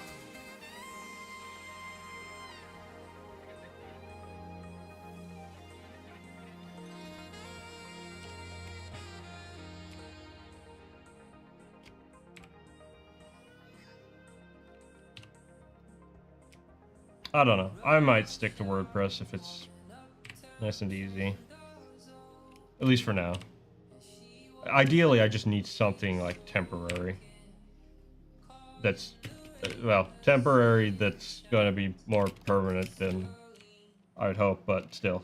I don't know. I might stick to WordPress if it's nice and easy. At least for now. Ideally, I just need something like temporary. That's, well, temporary that's going to be more permanent than I would hope, but still.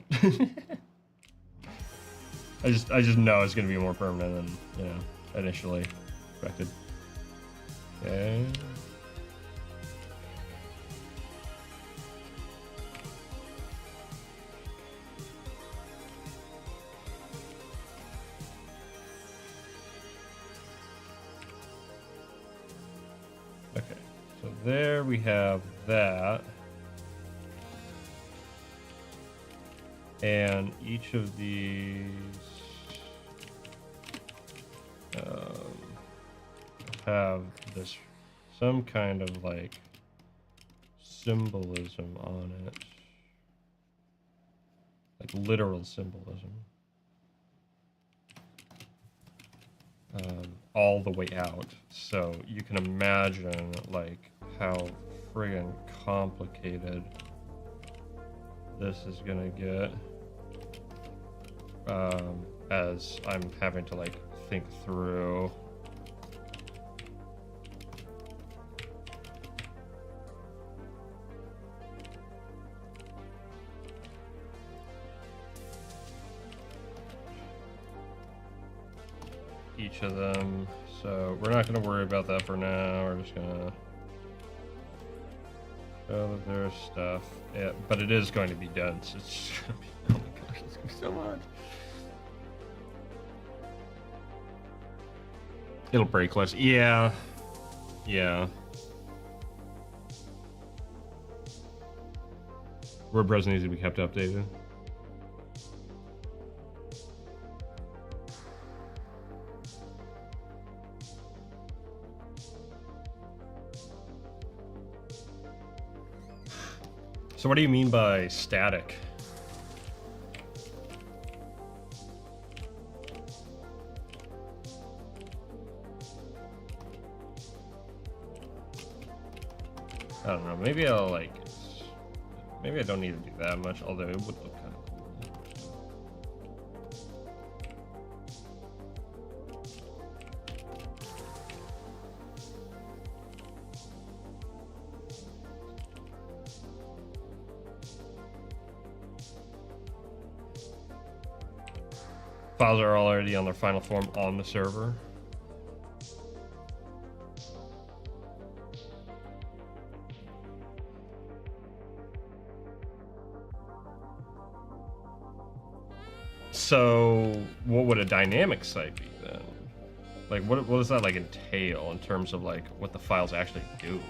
I just know it's going to be more permanent than, initially expected. Okay. Okay, so there we have that. And each of these have this some kind of like symbolism on it, like literal symbolism, all the way out. So you can imagine like how friggin' complicated this is gonna get as I'm having to like think through. Each of them, so we're not going to worry about that for now. We're just going to show that there's stuff, yeah, but it is going to be dense. It's just going to be, oh my gosh, it's going to be so much. It'll break less. Yeah. WordPress needs to be kept updated. So what do you mean by static? I don't know, maybe I don't need to do that much, although it would look kind of cool. Files are already on their final form on the server. So what would a dynamic site be then? Like what does that like entail in terms of like what the files actually do?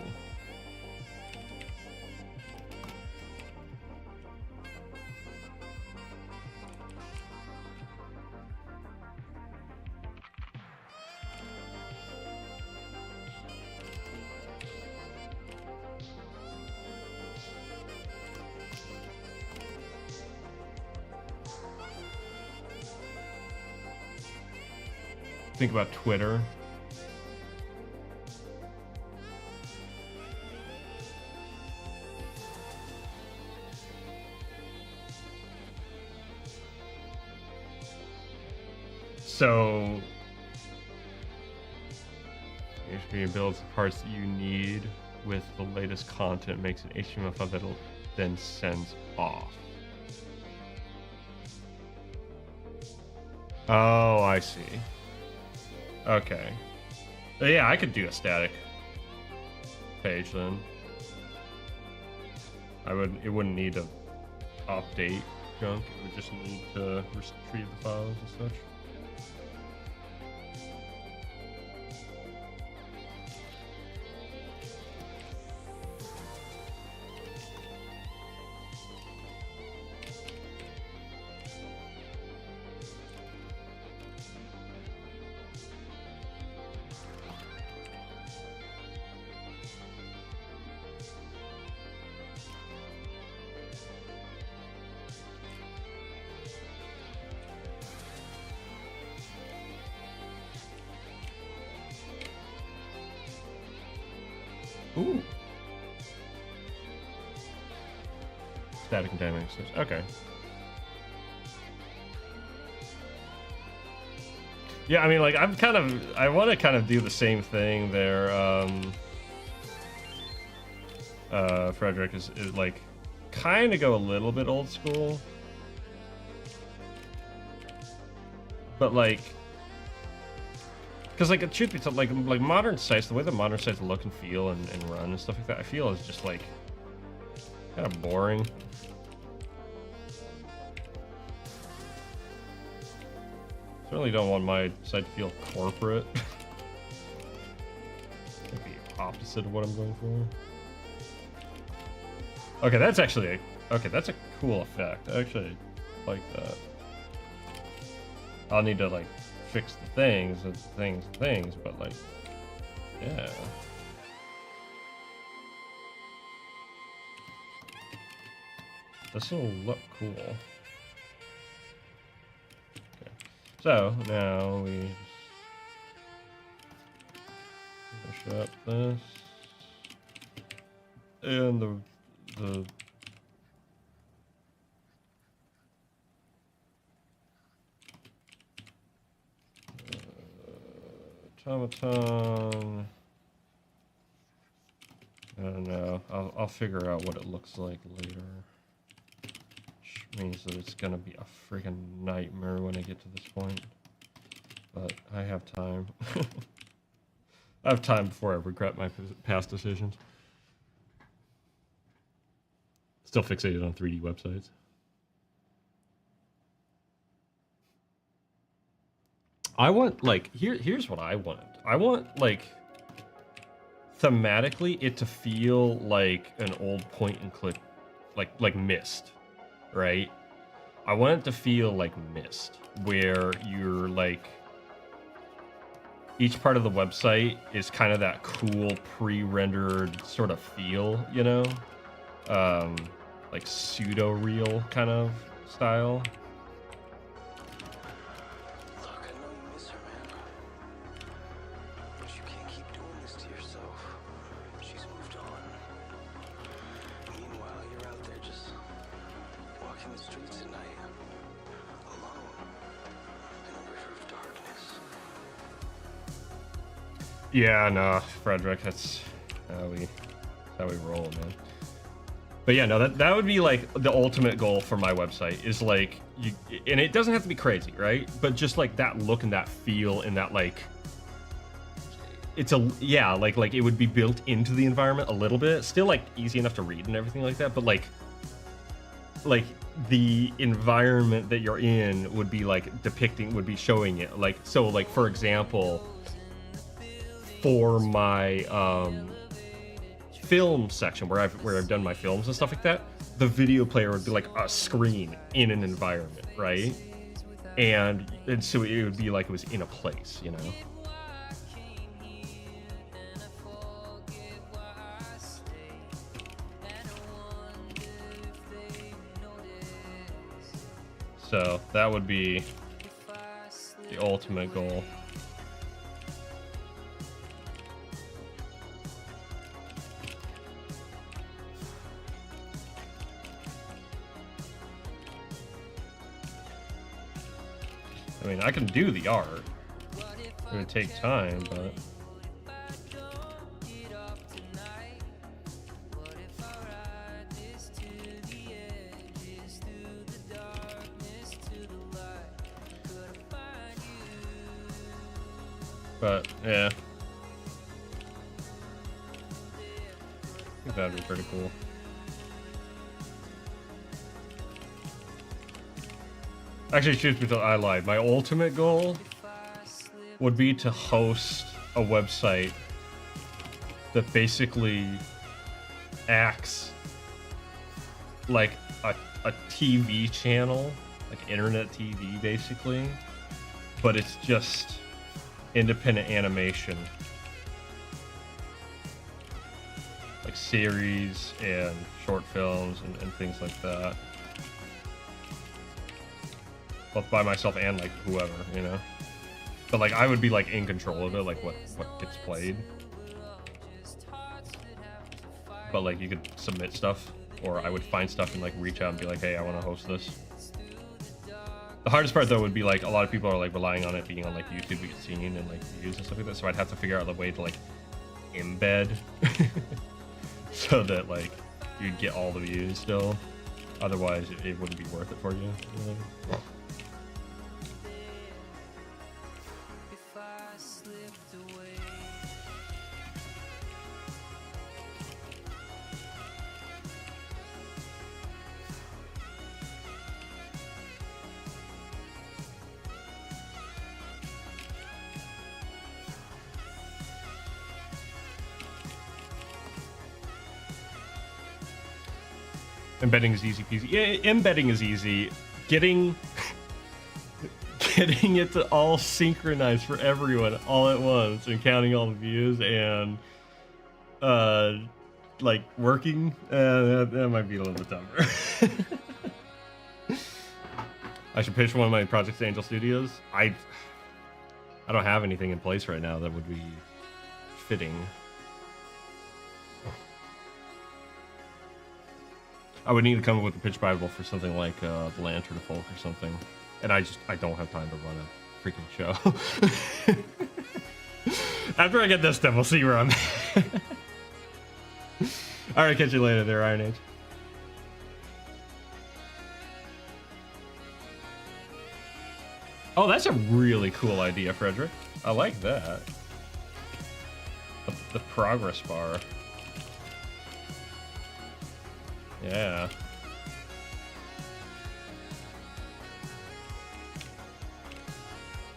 Think about Twitter. So HTML builds the parts that you need with the latest content, makes an HTML file that'll then sends off. Oh, I see. Okay. Yeah, I could do a static page then. It wouldn't need to update junk. It would just need to retrieve the files and such. Ooh. Static and dynamic switch. Okay. Yeah, I mean, like, I want to kind of do the same thing there. Frederick is like, kind of go a little bit old school. But like, because like it should be like modern sites, the way that modern sites look and feel and run and stuff like that, I feel is just like kind of boring. Certainly don't want my site to feel corporate. Like the opposite of what I'm going for. Okay, that's actually that's a cool effect. I actually like that. I'll need to like fix the things, but like, yeah. This will look cool. Okay. So now we finish up this. And the automaton. I don't know. I'll figure out what it looks like later. Which means that it's gonna be a freaking nightmare when I get to this point. But I have time. I have time before I regret my past decisions. Still fixated on 3D websites. I want, like, here's what I want. I want, like, thematically it to feel like an old point and click, like Myst, right? I want it to feel like Myst, where you're like, each part of the website is kind of that cool pre-rendered sort of feel, you know? Like pseudo-real kind of style. Look, I know you miss her, man. But you can't keep doing this to yourself. She's moved on. Meanwhile, you're out there just walking the streets at night, alone, in a river of darkness. Yeah, no, Frederick, that's how we roll, man. But yeah, no, that would be like the ultimate goal for my website is like and it doesn't have to be crazy, right? But just like that look and that feel and that like it's like it would be built into the environment a little bit. Still like easy enough to read and everything like that, but like the environment that you're in would be like would be showing it. Like so like for example, for my film section where I've done my films and stuff like that, the video player would be like a screen in an environment, right? And so it would be like it was in a place, you know? So that would be the ultimate goal. I mean, I can do the art. It would take time, but... But yeah, I think that'd be pretty cool. Actually, truth be told, I lied. My ultimate goal would be to host a website that basically acts like a TV channel, like internet TV basically, but it's just independent animation. Like series and short films and things like that. Both by myself and like whoever, you know? But like I would be like in control of it, like what gets played. But like you could submit stuff, or I would find stuff and like reach out and be like, hey, I want to host this. The hardest part though would be like a lot of people are like relying on it being on like YouTube seen and like views and stuff like that. So I'd have to figure out the way to like embed so that like you'd get all the views still. Otherwise it wouldn't be worth it for you. Embedding is easy peasy. Yeah, embedding is easy. Getting it to all synchronize for everyone all at once and counting all the views and like working, that might be a little bit tougher. I should pitch one of my projects to Angel Studios. I don't have anything in place right now that would be fitting. I would need to come up with a pitch Bible for something like the Lantern of Folk or something. And I don't have time to run a freaking show. After I get this stuff, we'll see where I'm at. Alright, catch you later there, Iron Age. Oh, that's a really cool idea, Frederick. I like that. The progress bar. Yeah.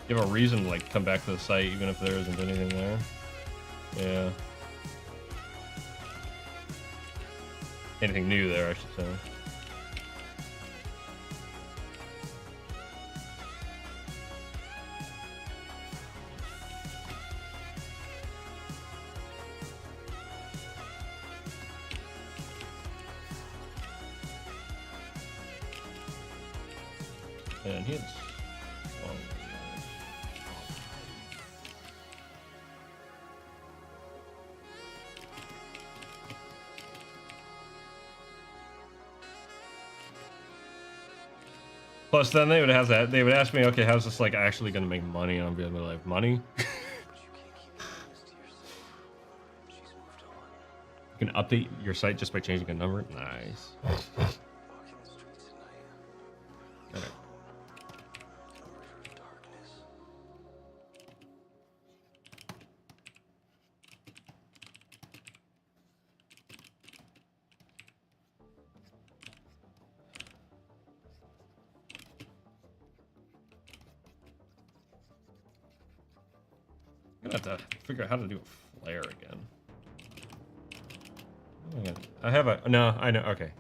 Give a reason to like come back to the site even if there isn't anything there. Yeah. Anything new there, I should say. And he's plus, then they would have that. They would ask me, "Okay, how's this like actually going to make money?" And I'm being like, "Money." You can update your site just by changing a number. Nice. Okay. I'm gonna have to figure out how to do a flare again. I have a no. I know. Okay.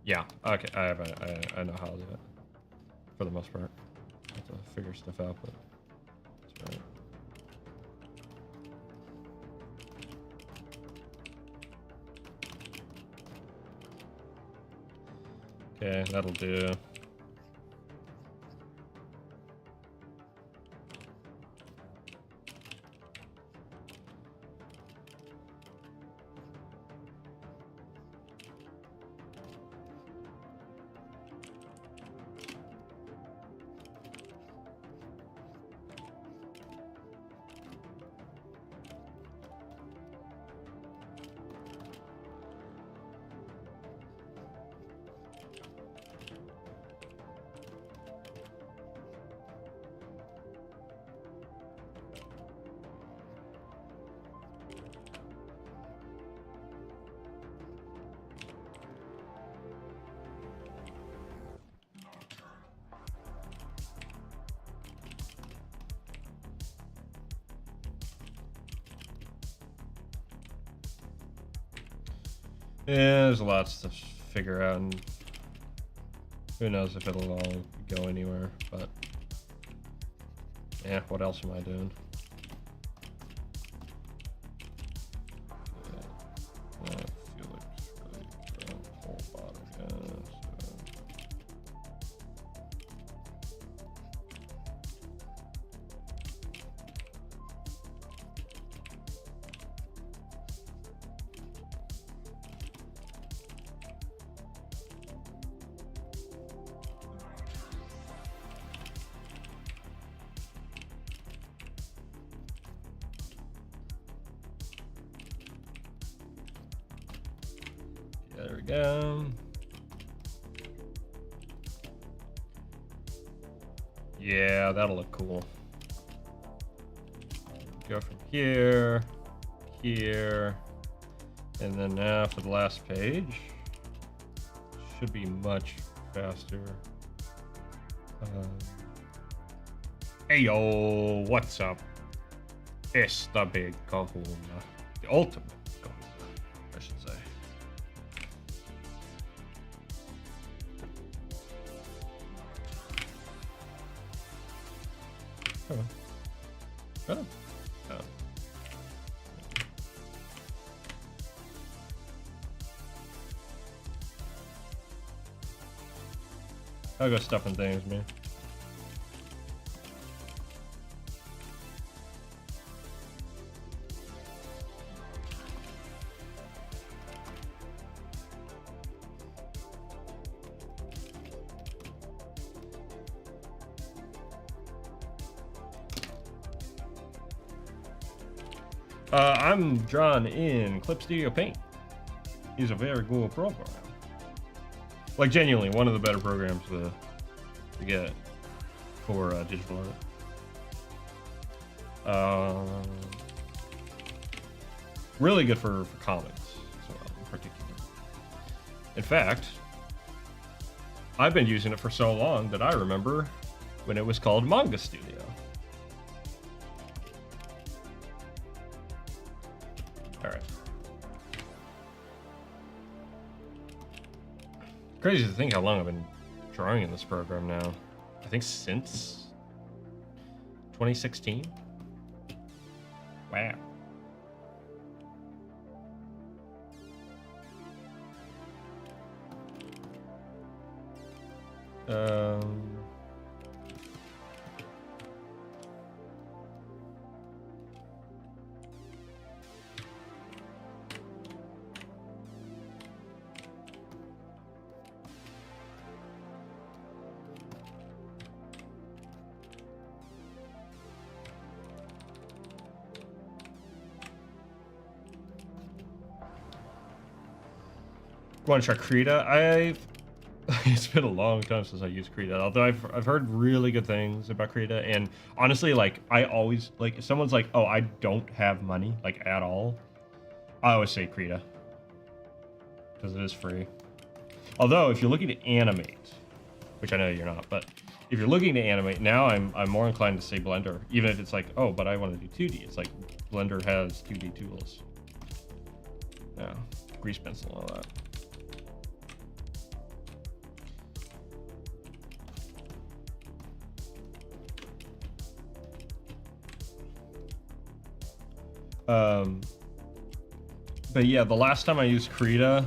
Yeah. Okay. I have a. I know how to do it. For the most part, I have to figure stuff out, but that's right. Okay, that'll do. Yeah, there's lots to figure out, and who knows if it'll all go anywhere, but yeah, what else am I doing? Yeah, I feel like it's really a whole lot of gas. There we go. Yeah, that'll look cool. Go from here, here, and then now for the last page. Should be much faster. Hey yo, what's up? It's the big kahuna. The ultimate kahuna, I should say. Oh. Oh. Oh. I'll go stuffing things, man. I'm drawn in Clip Studio Paint. It's a very cool program. Like, genuinely, one of the better programs to get for digital art. Really good for comics as well, in particular. In fact, I've been using it for so long that I remember when it was called Manga Studio. Alright. Crazy to think how long I've been drawing in this program now. I think since 2016. Wow. Want to try Krita? It's been a long time since I used Krita, although I've heard really good things about Krita, and honestly, like, I always, like, if someone's like, oh, I don't have money, like, at all, I always say Krita, because it is free. Although, if you're looking to animate, which I know you're not, but if you're looking to animate, now I'm more inclined to say Blender, even if it's like, oh, but I want to do 2D. It's like, Blender has 2D tools. Yeah, grease pencil and all that. But yeah, the last time I used Krita,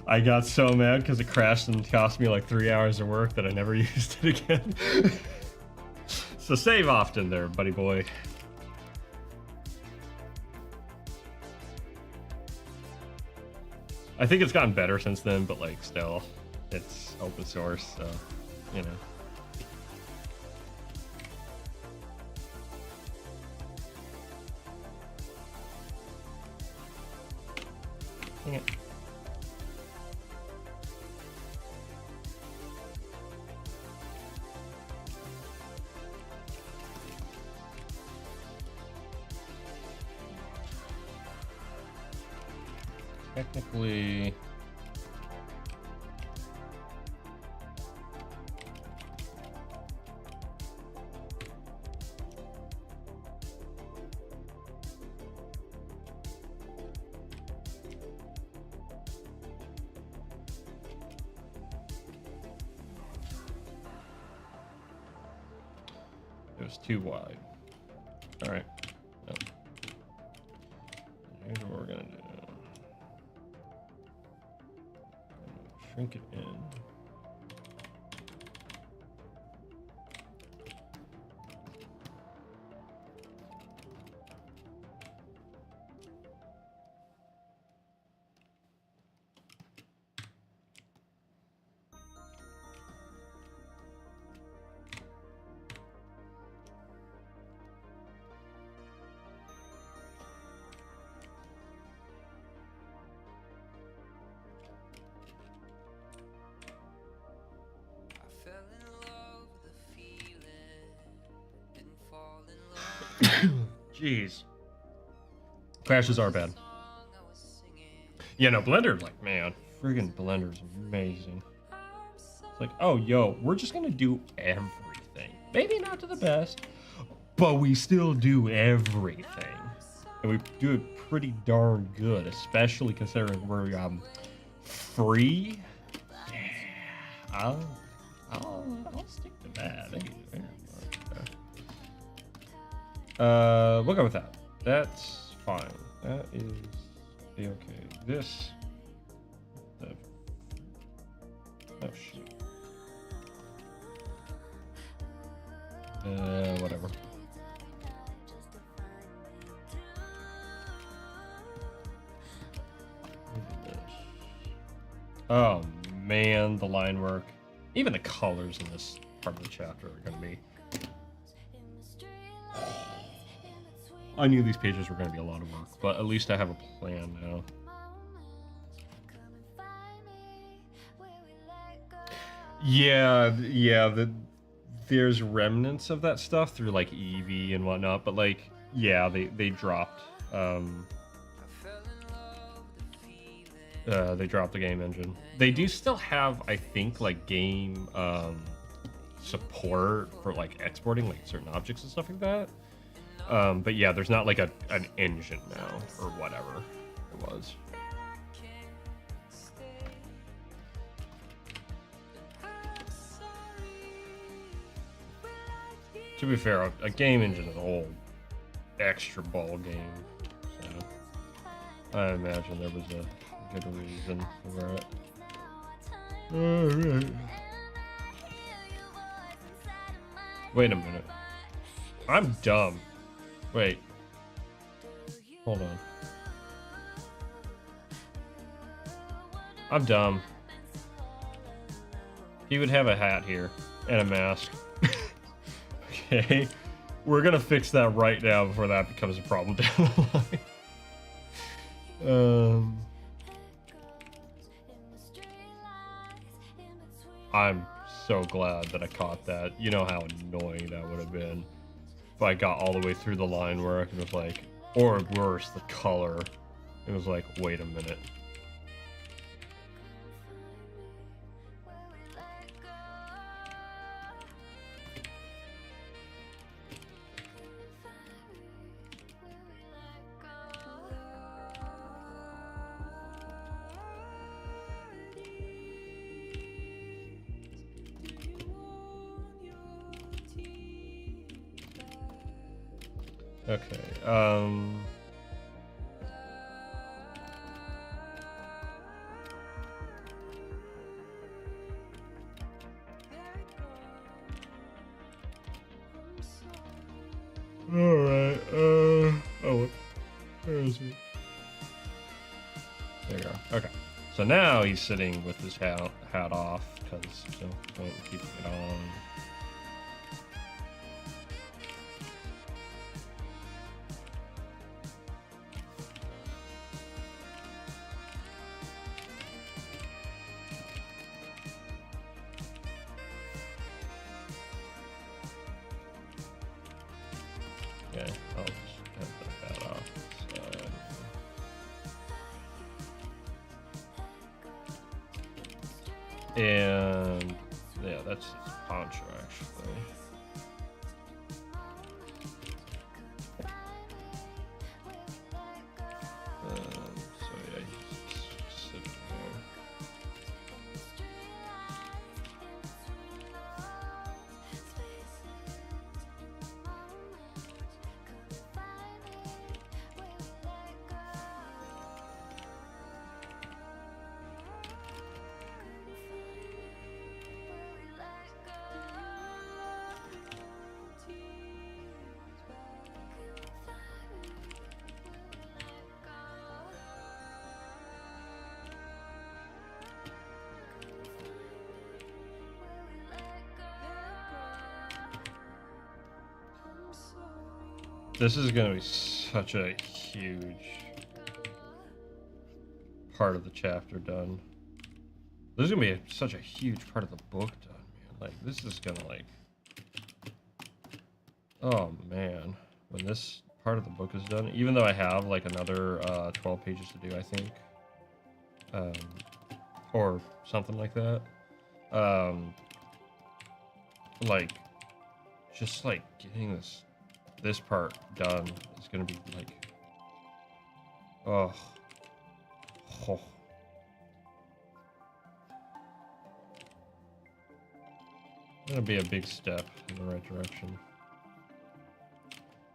I got so mad because it crashed and cost me like 3 hours of work that I never used it again. So save often there, buddy boy. I think it's gotten better since then, but like still, it's open source, so, you know. Dang it. Technically, It was too wide. All right. Nope. Here's what we're gonna do. Shrink it in. I fell in love with the feeling, didn't fall in love Jeez. Crashes are bad. with the song I was singing. Yeah, no, Blender, like, man, friggin' Blender's amazing. I'm so It's like, oh, yo, we're just gonna do everything. Maybe not to the best, but we still do everything. And we do it pretty darn good, especially considering we're free. Yeah, I'll stick to that. We'll go with that. That's fine. That is okay. This. Oh shoot. Whatever. Oh man, the line work. Even the colors in this part of the chapter are gonna be. I knew these pages were gonna be a lot of work, but at least I have a plan now. Yeah, there's remnants of that stuff through like Eevee and whatnot, but like, yeah, they dropped. They dropped the game engine. They do still have, I think, like game support for like exporting like certain objects and stuff like that. But yeah, there's not like an engine now or whatever it was. To be fair, a game engine is a whole extra ball game. So I imagine there was a good reason for it. Alright. Wait a minute. I'm dumb. Wait. Hold on. I'm dumb. He would have a hat here and a mask. Okay. We're gonna fix that right now before that becomes a problem down the line. I'm so glad that I caught that. You know how annoying that would have been if I got all the way through the line work and was like, or worse, the color. It was like, wait a minute. Okay, alright, oh, where is he? There you go, okay. So now he's sitting with his hat off, because, you know, don't keep it on. Okay, I'll just have that off. And yeah, that's his poncho actually. So yeah, he's just sitting there. This is gonna be such a huge part of the chapter done. This is gonna be such a huge part of the book done, man. Like, this is gonna, like... Oh, man. When this part of the book is done, even though I have, like, another 12 pages to do, I think. Or something like that. Like, just, like, getting this part done is gonna be, like... Oh. Oh. Gonna be a big step in the right direction.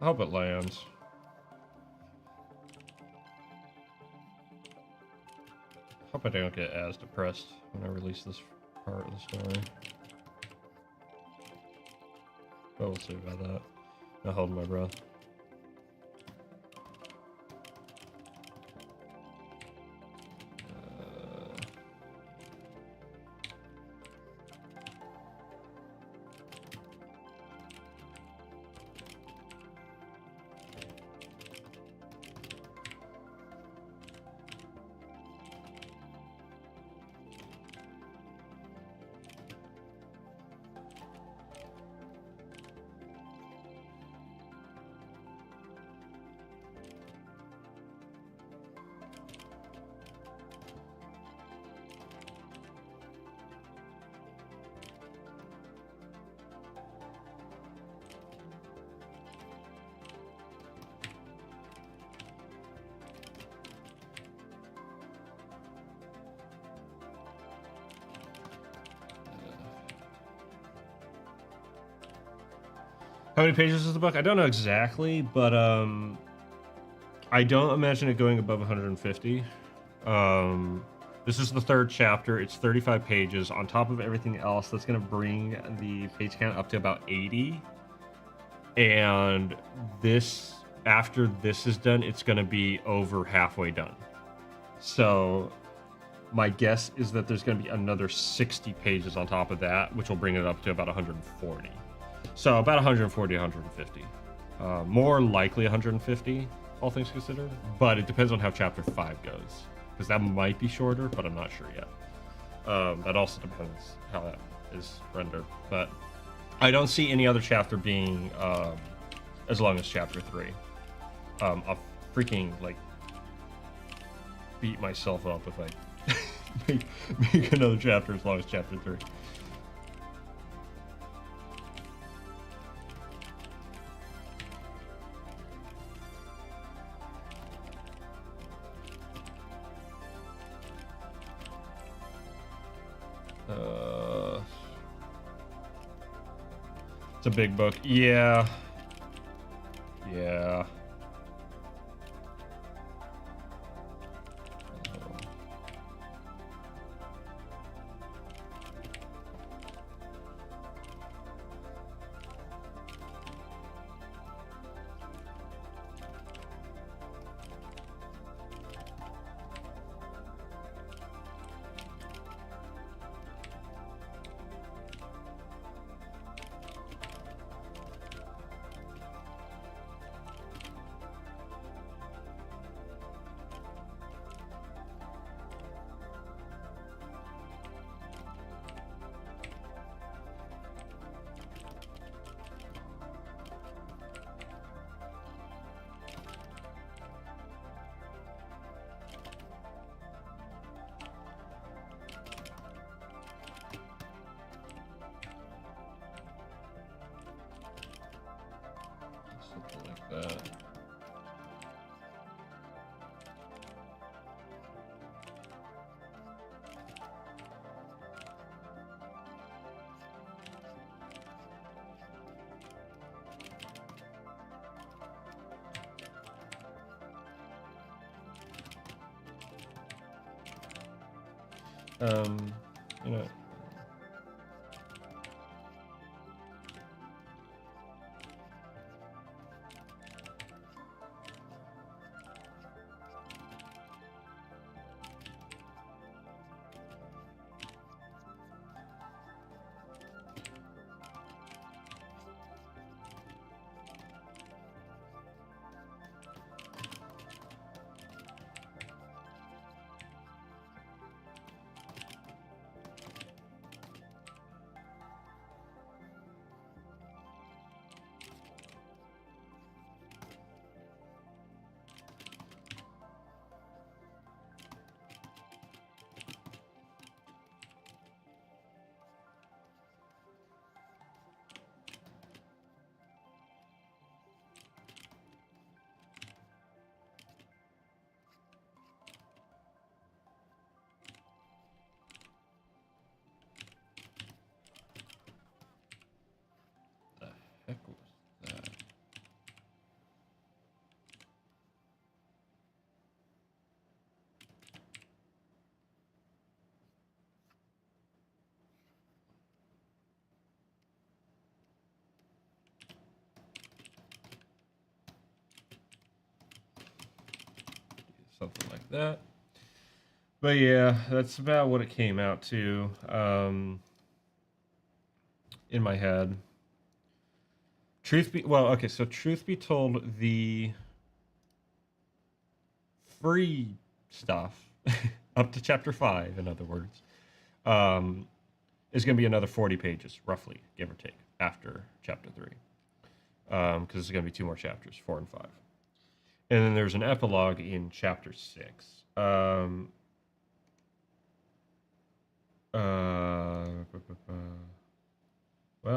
I hope it lands. Hope I don't get as depressed when I release this part of the story. But we'll see about that. I'm holding my breath. How many pages is the book? I don't know exactly, but I don't imagine it going above 150. This is the third chapter. It's 35 pages. On top of everything else, that's going to bring the page count up to about 80. And this, after this is done, it's going to be over halfway done. So my guess is that there's going to be another 60 pages on top of that, which will bring it up to about 140. So about 140, 150. More likely 150, all things considered. But it depends on how chapter 5 goes. Because that might be shorter, but I'm not sure yet. That also depends how that is rendered. But I don't see any other chapter being as long as chapter 3. I'll freaking, like, beat myself up if I make another chapter as long as chapter 3. It's a big book. Yeah. Yeah. Something like that. You know. that. But yeah, that's about what it came out to in my head. Truth be told, the free stuff up to chapter 5, in other words, is going to be another 40 pages, roughly, give or take, after chapter 3. Because there's going to be 2 more chapters, 4 and 5. And then there's an epilogue in chapter 6. Well,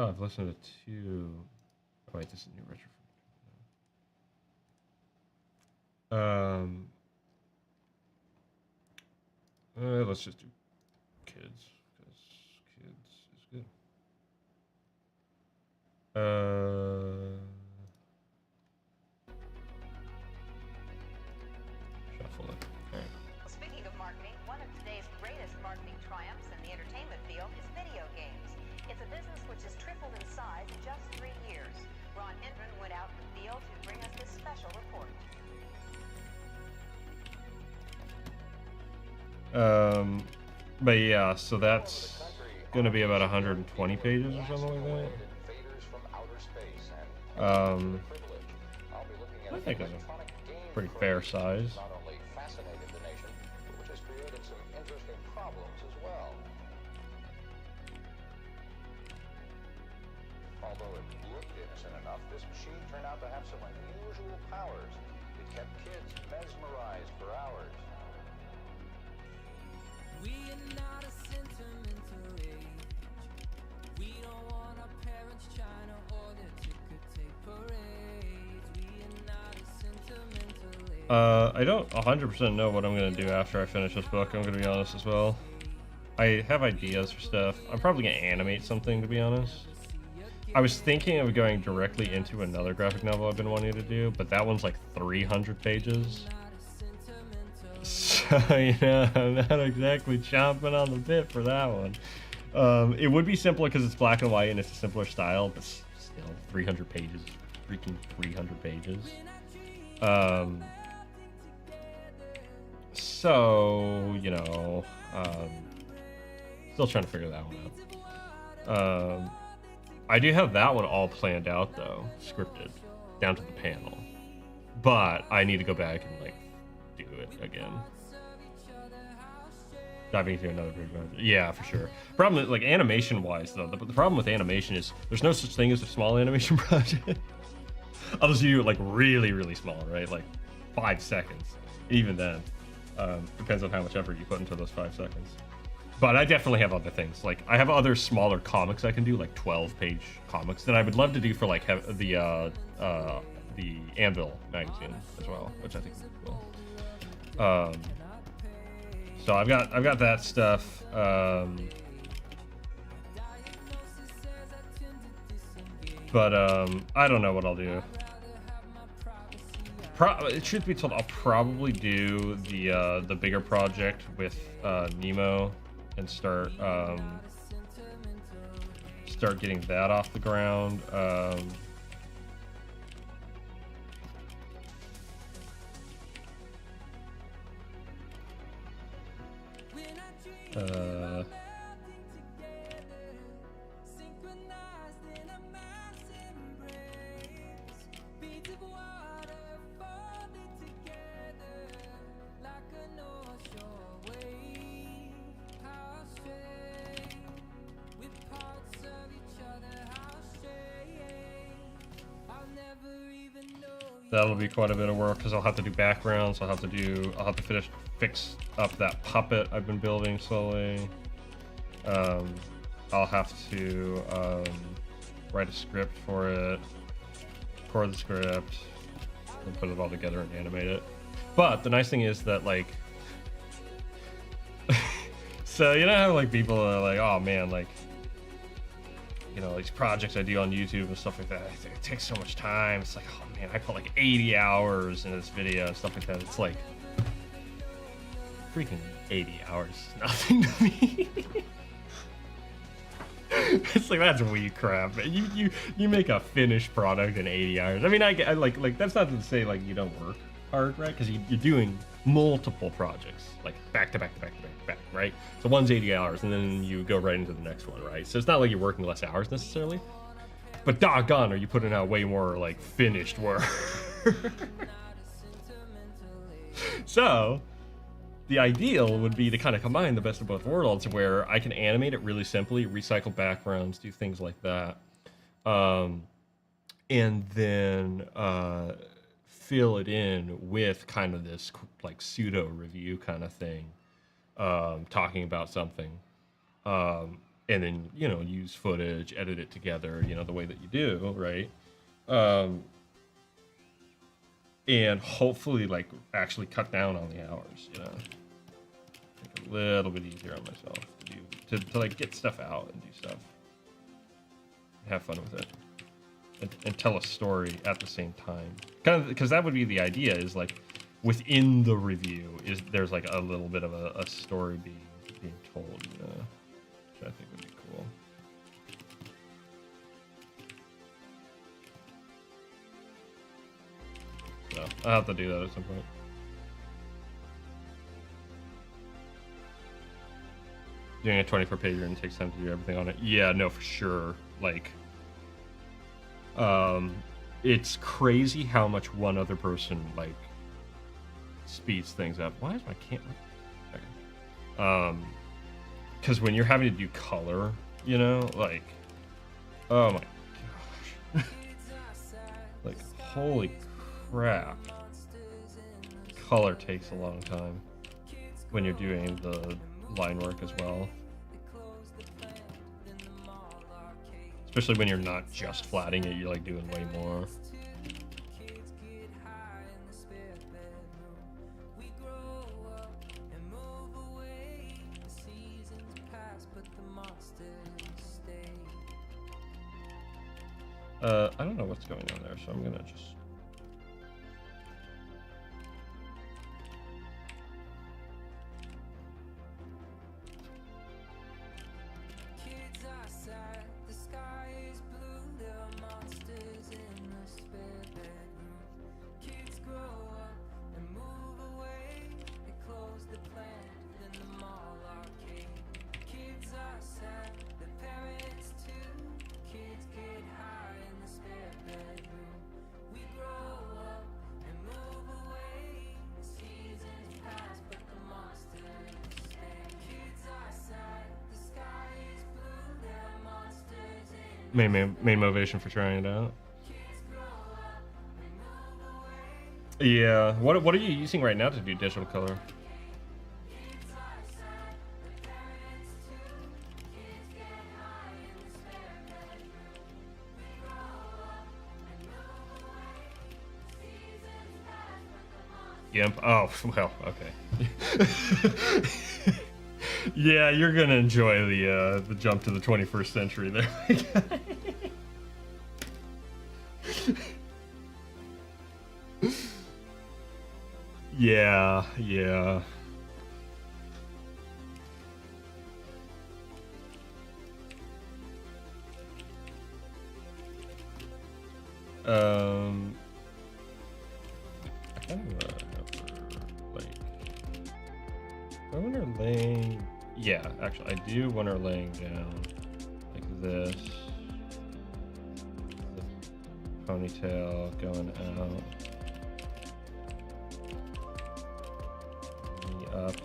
I've listened to 2. Oh, wait, this is a new retro. Let's just do kids, because kids is good. Shuffle it. Alright. Speaking of marketing, one of today's greatest marketing triumphs in the entertainment field is video games. It's a business which has tripled in size in just 3 years. Ron Hendren went out in the field to bring us this special report. But yeah, so that's gonna be about 120 pages or something like that. I think it's a pretty fair size. Although it looked innocent enough, this machine turned out to have some unusual powers. It kept kids mesmerized for hours. We are not a sentimental age. We don't want our parents trying to order ticker tape parades. We are not a sentimental age. I don't 100% know what I'm gonna do after I finish this book. I'm gonna be honest as well. I have ideas for stuff. I'm probably gonna animate something, to be honest. I was thinking of going directly into another graphic novel I've been wanting to do, but that one's like 300 pages. So, you know, I'm not exactly chomping on the bit for that one. It would be simpler because it's black and white and it's a simpler style, but still, 300 pages. Freaking 300 pages. So, you know, still trying to figure that one out. I do have that one all planned out, though, scripted, down to the panel. But I need to go back and, like, do it again. Diving into another big project. Yeah, for sure. Problem, like, animation-wise, though, the problem with animation is there's no such thing as a small animation project. Unless you do it, like, really, really small, right? Like, 5 seconds. Even then. Depends on how much effort you put into those 5 seconds. But I definitely have other things. Like, I have other smaller comics I can do, like 12-page comics that I would love to do for, like, the Anvil magazine as well, which I think would be cool. So I've got that stuff. But I don't know what I'll do. Truth be told, I'll probably do the bigger project with Nemo and start getting that off the ground. That'll be quite a bit of work because I'll have to do backgrounds. I'll have to fix up that puppet I've been building slowly. I'll have to write a script for it, record the script, and put it all together and animate it. But the nice thing is that, like, so you know how, like, people are like, oh man, like, you know, these projects I do on YouTube and stuff like that, it takes so much time. It's like, oh man, I put like 80 hours into this video and stuff like that. It's like, freaking 80 hours is nothing to me. It's like, that's weak crap. You make a finished product in 80 hours. I mean, I like that's not to say like you don't work hard, right? Because you're doing multiple projects, like back to back to back to back to back, right? So one's 80 hours, and then you go right into the next one, right? So it's not like you're working less hours necessarily, but doggone, are you putting out way more like finished work? So the ideal would be to kind of combine the best of both worlds, where I can animate it really simply, recycle backgrounds, do things like that, and then fill it in with kind of this like pseudo review kind of thing, talking about something, and then use footage, edit it together, the way that you do, right? And hopefully like actually cut down on the hours, make it a little bit easier on myself to like get stuff out and do stuff, have fun with it, and tell a story at the same time, kind of, because that would be the idea, is like within the review is there's like a little bit of a story being told, which I think would be cool. So I'll have to do that at some point. Doing a 24 pager and takes time to do everything on it. Yeah, no, for sure. Like, it's crazy how much one other person like speeds things up. Why is my camera? Okay. Because when you're having to do color, like, oh my gosh, like holy crap, color takes a long time when you're doing the line work as well, especially when you're not just flatting it, you're like doing way more. I don't know what's going on there, so I'm gonna just main motivation for trying it out. Yeah. What are you using right now to do digital color? GIMP. Oh well, okay. Yeah, you're gonna enjoy the jump to the 21st century there. Yeah. I kind of like. I want her laying. Yeah, actually, I do want her laying down like this. The ponytail going out. Knee up.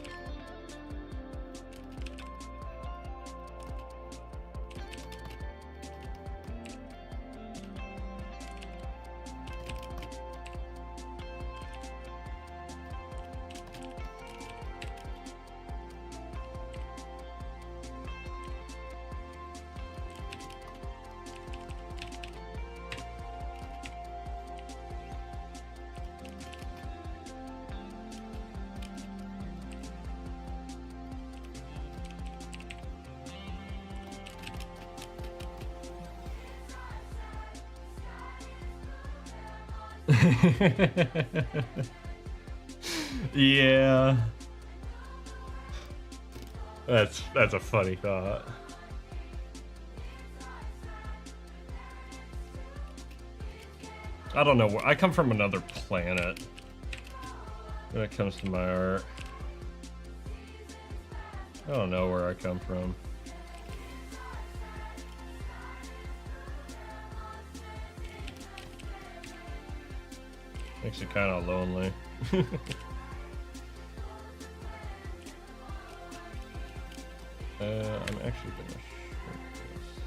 Yeah. That's a funny thought. I don't know where I come from, another planet. when it comes to my art. I don't know where I come from. Makes it kind of lonely. I'm actually gonna shrink this.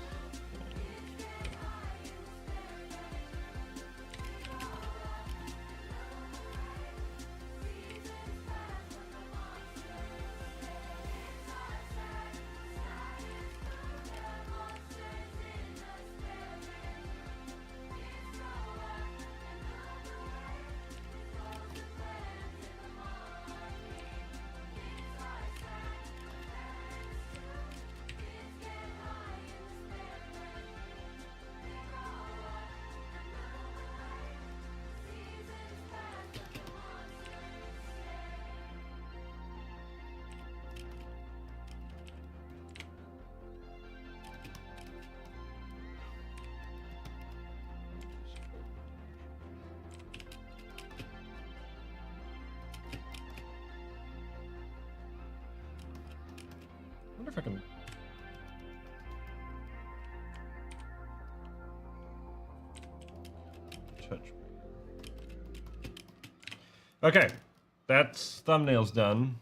I wonder if I can. Touch. Okay, that's thumbnails done.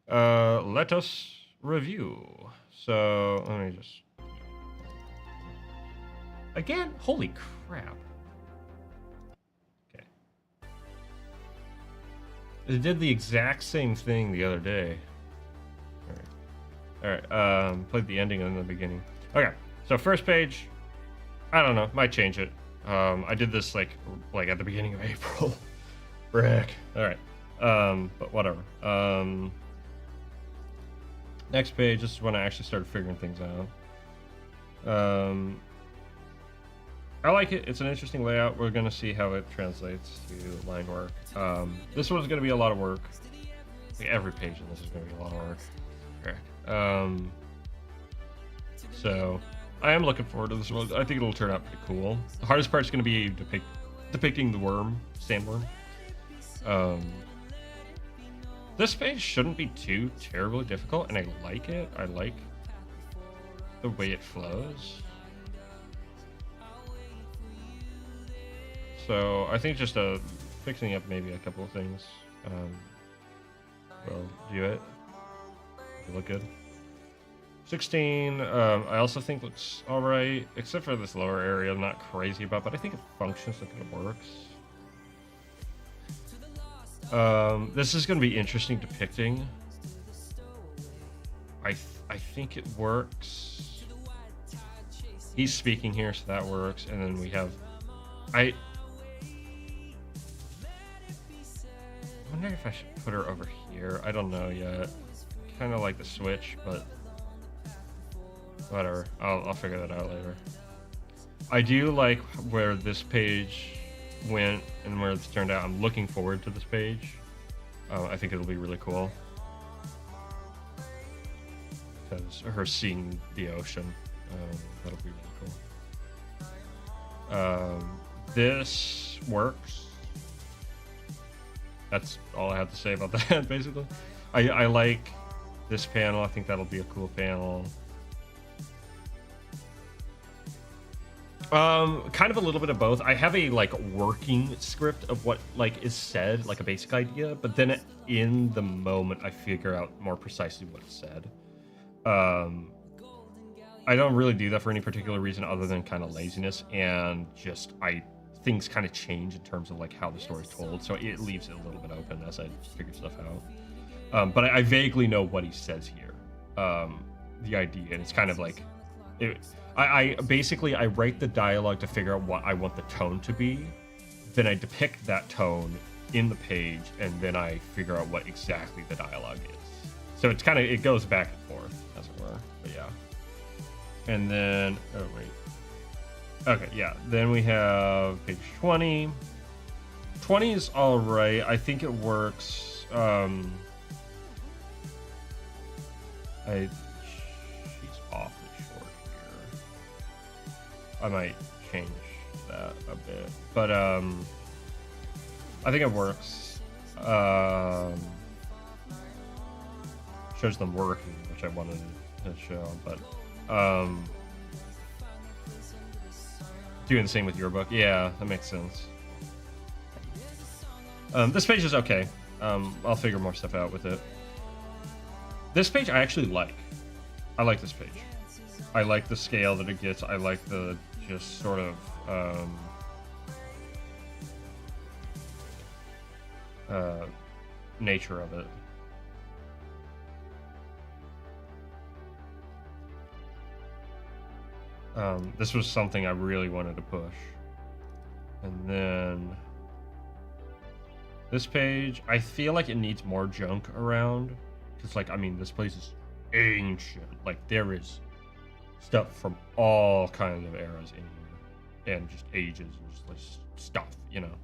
Let us review. So let me just. Again, holy crap. Okay. It did the exact same thing the other day. Alright, played the ending and the beginning. Okay, so first page, I don't know, might change it. I did this like at the beginning of April. Frick. Alright, but whatever. Next page, this is when I actually started figuring things out. I like it, it's an interesting layout. We're gonna see how it translates to line work. This one's gonna be a lot of work. Like every page in this is gonna be a lot of work. Frick. So I am looking forward to this one. I think it'll turn out pretty cool. The hardest part is going to be depicting the worm, sandworm. This page shouldn't be too terribly difficult, and I like it. I like the way it flows. So I think just fixing up maybe a couple of things will do it. It'll look good. 16, I also think looks alright, except for this lower area I'm not crazy about, but I think it functions, I think it works. This is going to be interesting depicting. I think it works. He's speaking here, so that works, and then we have... I wonder if I should put her over here. I don't know yet. Kind of like the switch, but whatever. I'll figure that out later. I do like where this page went and where it's turned out. I'm looking forward to this page. I think it'll be really cool. Because her seeing the ocean, that'll be really cool. This works. That's all I have to say about that, basically. I like this panel. I think that'll be a cool panel. Kind of a little bit of both. I have a like working script of what like is said, like a basic idea, but then in the moment I figure out more precisely what is said. I don't really do that for any particular reason other than kind of laziness, and just things kind of change in terms of like how the story's told, so it leaves it a little bit open as I figure stuff out. But I vaguely know what he says here, the idea, and it's kind of like I basically write the dialogue to figure out what I want the tone to be, then I depict that tone in the page, and then I figure out what exactly the dialogue is. So it's kind of, it goes back and forth, as it were. But yeah. And then, oh wait. Okay, yeah. Then we have page 20. 20 is all right. I think it works. She's awfully short here. I might change that a bit, but I think it works. shows them working, which I wanted to show, but doing the same with your book. Yeah, that makes sense. This page is okay. I'll figure more stuff out with it. This page I actually like. I like this page. I like the scale that it gets. I like the just sort of nature of it. This was something I really wanted to push. And then this page, I feel like it needs more junk around. Because, like, I mean, this place is ancient. Like, there is stuff from all kinds of eras in here. And just ages and just, like, stuff, you know.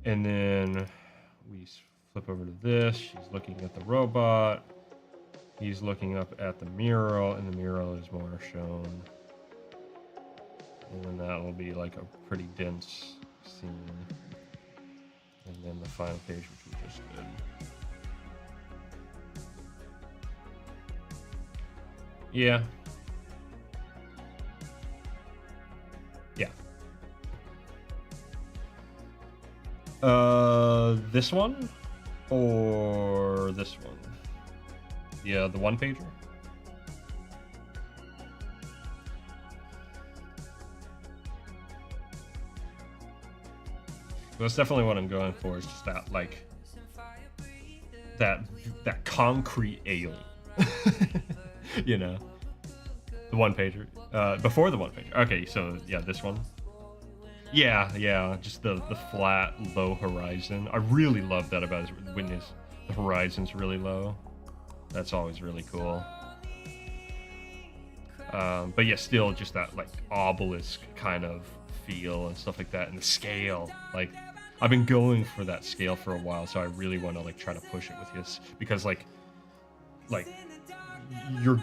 And then we flip over to this. She's looking at the robot. He's looking up at the mural, and the mural is more shown. And then that will be like a pretty dense scene. And then the final page, which we just did. Yeah. Yeah. This one? Or this one? Yeah, the one pager? That's definitely what I'm going for. Is just that, like, that concrete alien, you know, the one pager. Before the one pager. Okay, so yeah, this one. Yeah, just the flat, low horizon. I really love that about his witness. The horizon's really low. That's always really cool. But yeah, still just that like obelisk kind of feel and stuff like that, and the scale. Like, I've been going for that scale for a while, so I really want to like try to push it with this, because like you're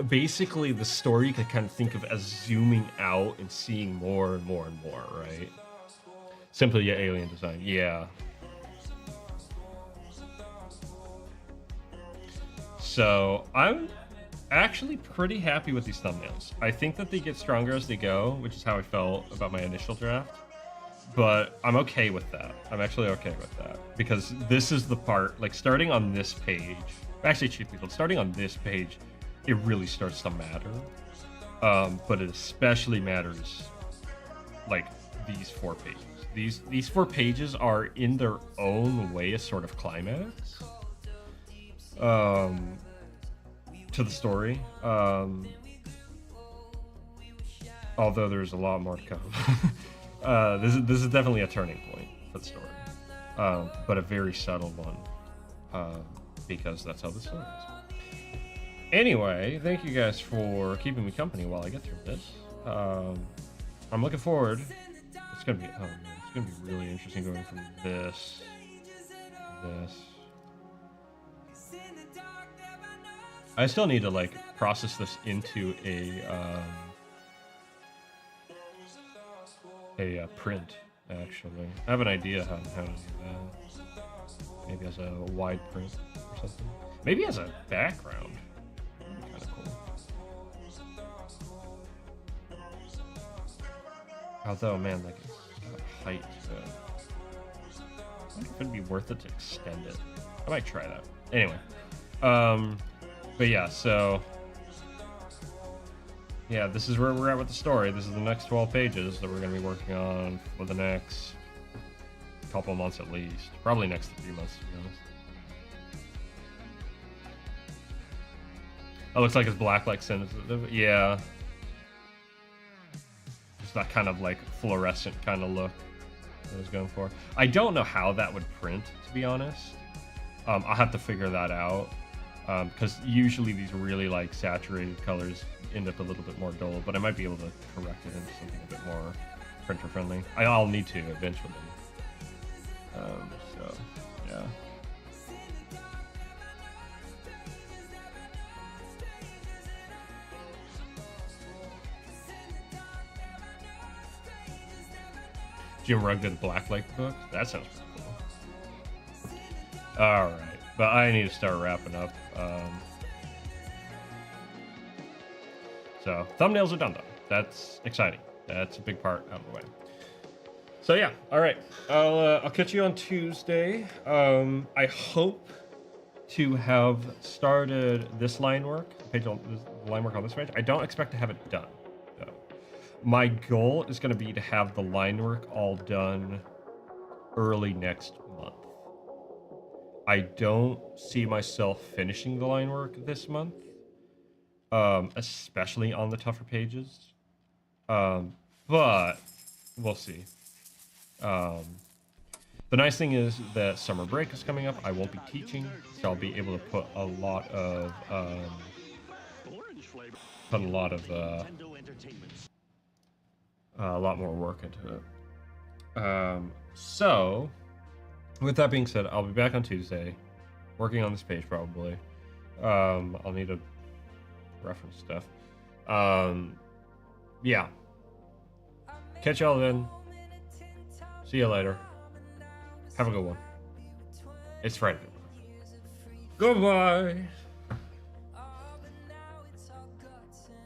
basically the story you can kind of think of as zooming out and seeing more and more and more, right? Simply your alien design. Yeah. So I'm actually pretty happy with these thumbnails. I think that they get stronger as they go, which is how I felt about my initial draft. But I'm okay with that. I'm actually okay with that, because this is the part, like, starting on this page. Actually, chief people, starting on this page, it really starts to matter. But it especially matters, like, these 4 pages. These 4 pages are in their own way a sort of climax to the story. Although there's a lot more to come. This is definitely a turning point for the story, but a very subtle one, because that's how the story is. Anyway, thank you guys for keeping me company while I get through this. I'm looking forward. It's gonna be it's gonna be really interesting going from this to this. I still need to like process this into a print, actually. I have an idea how to do that. Maybe as a wide print or something. Maybe as a background. That'd be kind of cool. Although, man, like, it's got height to it. I wonder if it'd be worth it to extend it. I might try that. Anyway. But yeah, so... yeah, this is where we're at with the story. This is the next 12 pages that we're going to be working on for the next couple months at least. Probably next 3 months, to be honest. Oh, looks like it's black, like sensitive. Yeah. Just that kind of like fluorescent kind of look that I was going for. I don't know how that would print, to be honest. I'll have to figure that out. Because usually these really like saturated colors end up a little bit more dull, but I might be able to correct it into something a bit more printer friendly. I'll need to eventually. So yeah. Jim Rugg did a Blacklight book. That sounds pretty cool. All right, but I need to start wrapping up. So thumbnails are done though. That's exciting. That's a big part out of the way. So yeah, all right. I'll catch you on Tuesday. I hope to have started this line work, the line work on this page. I don't expect to have it done, though. My goal is going to be to have the line work all done early next month. I don't see myself finishing the line work this month, especially on the tougher pages. But we'll see. The nice thing is that summer break is coming up. I won't be teaching, so I'll be able to put a lot of a lot more work into it. So with that being said, I'll be back on Tuesday, working on this page probably. I'll need to reference stuff. Yeah. Catch y'all then. See you later. Have a good one. It's Friday. Goodbye.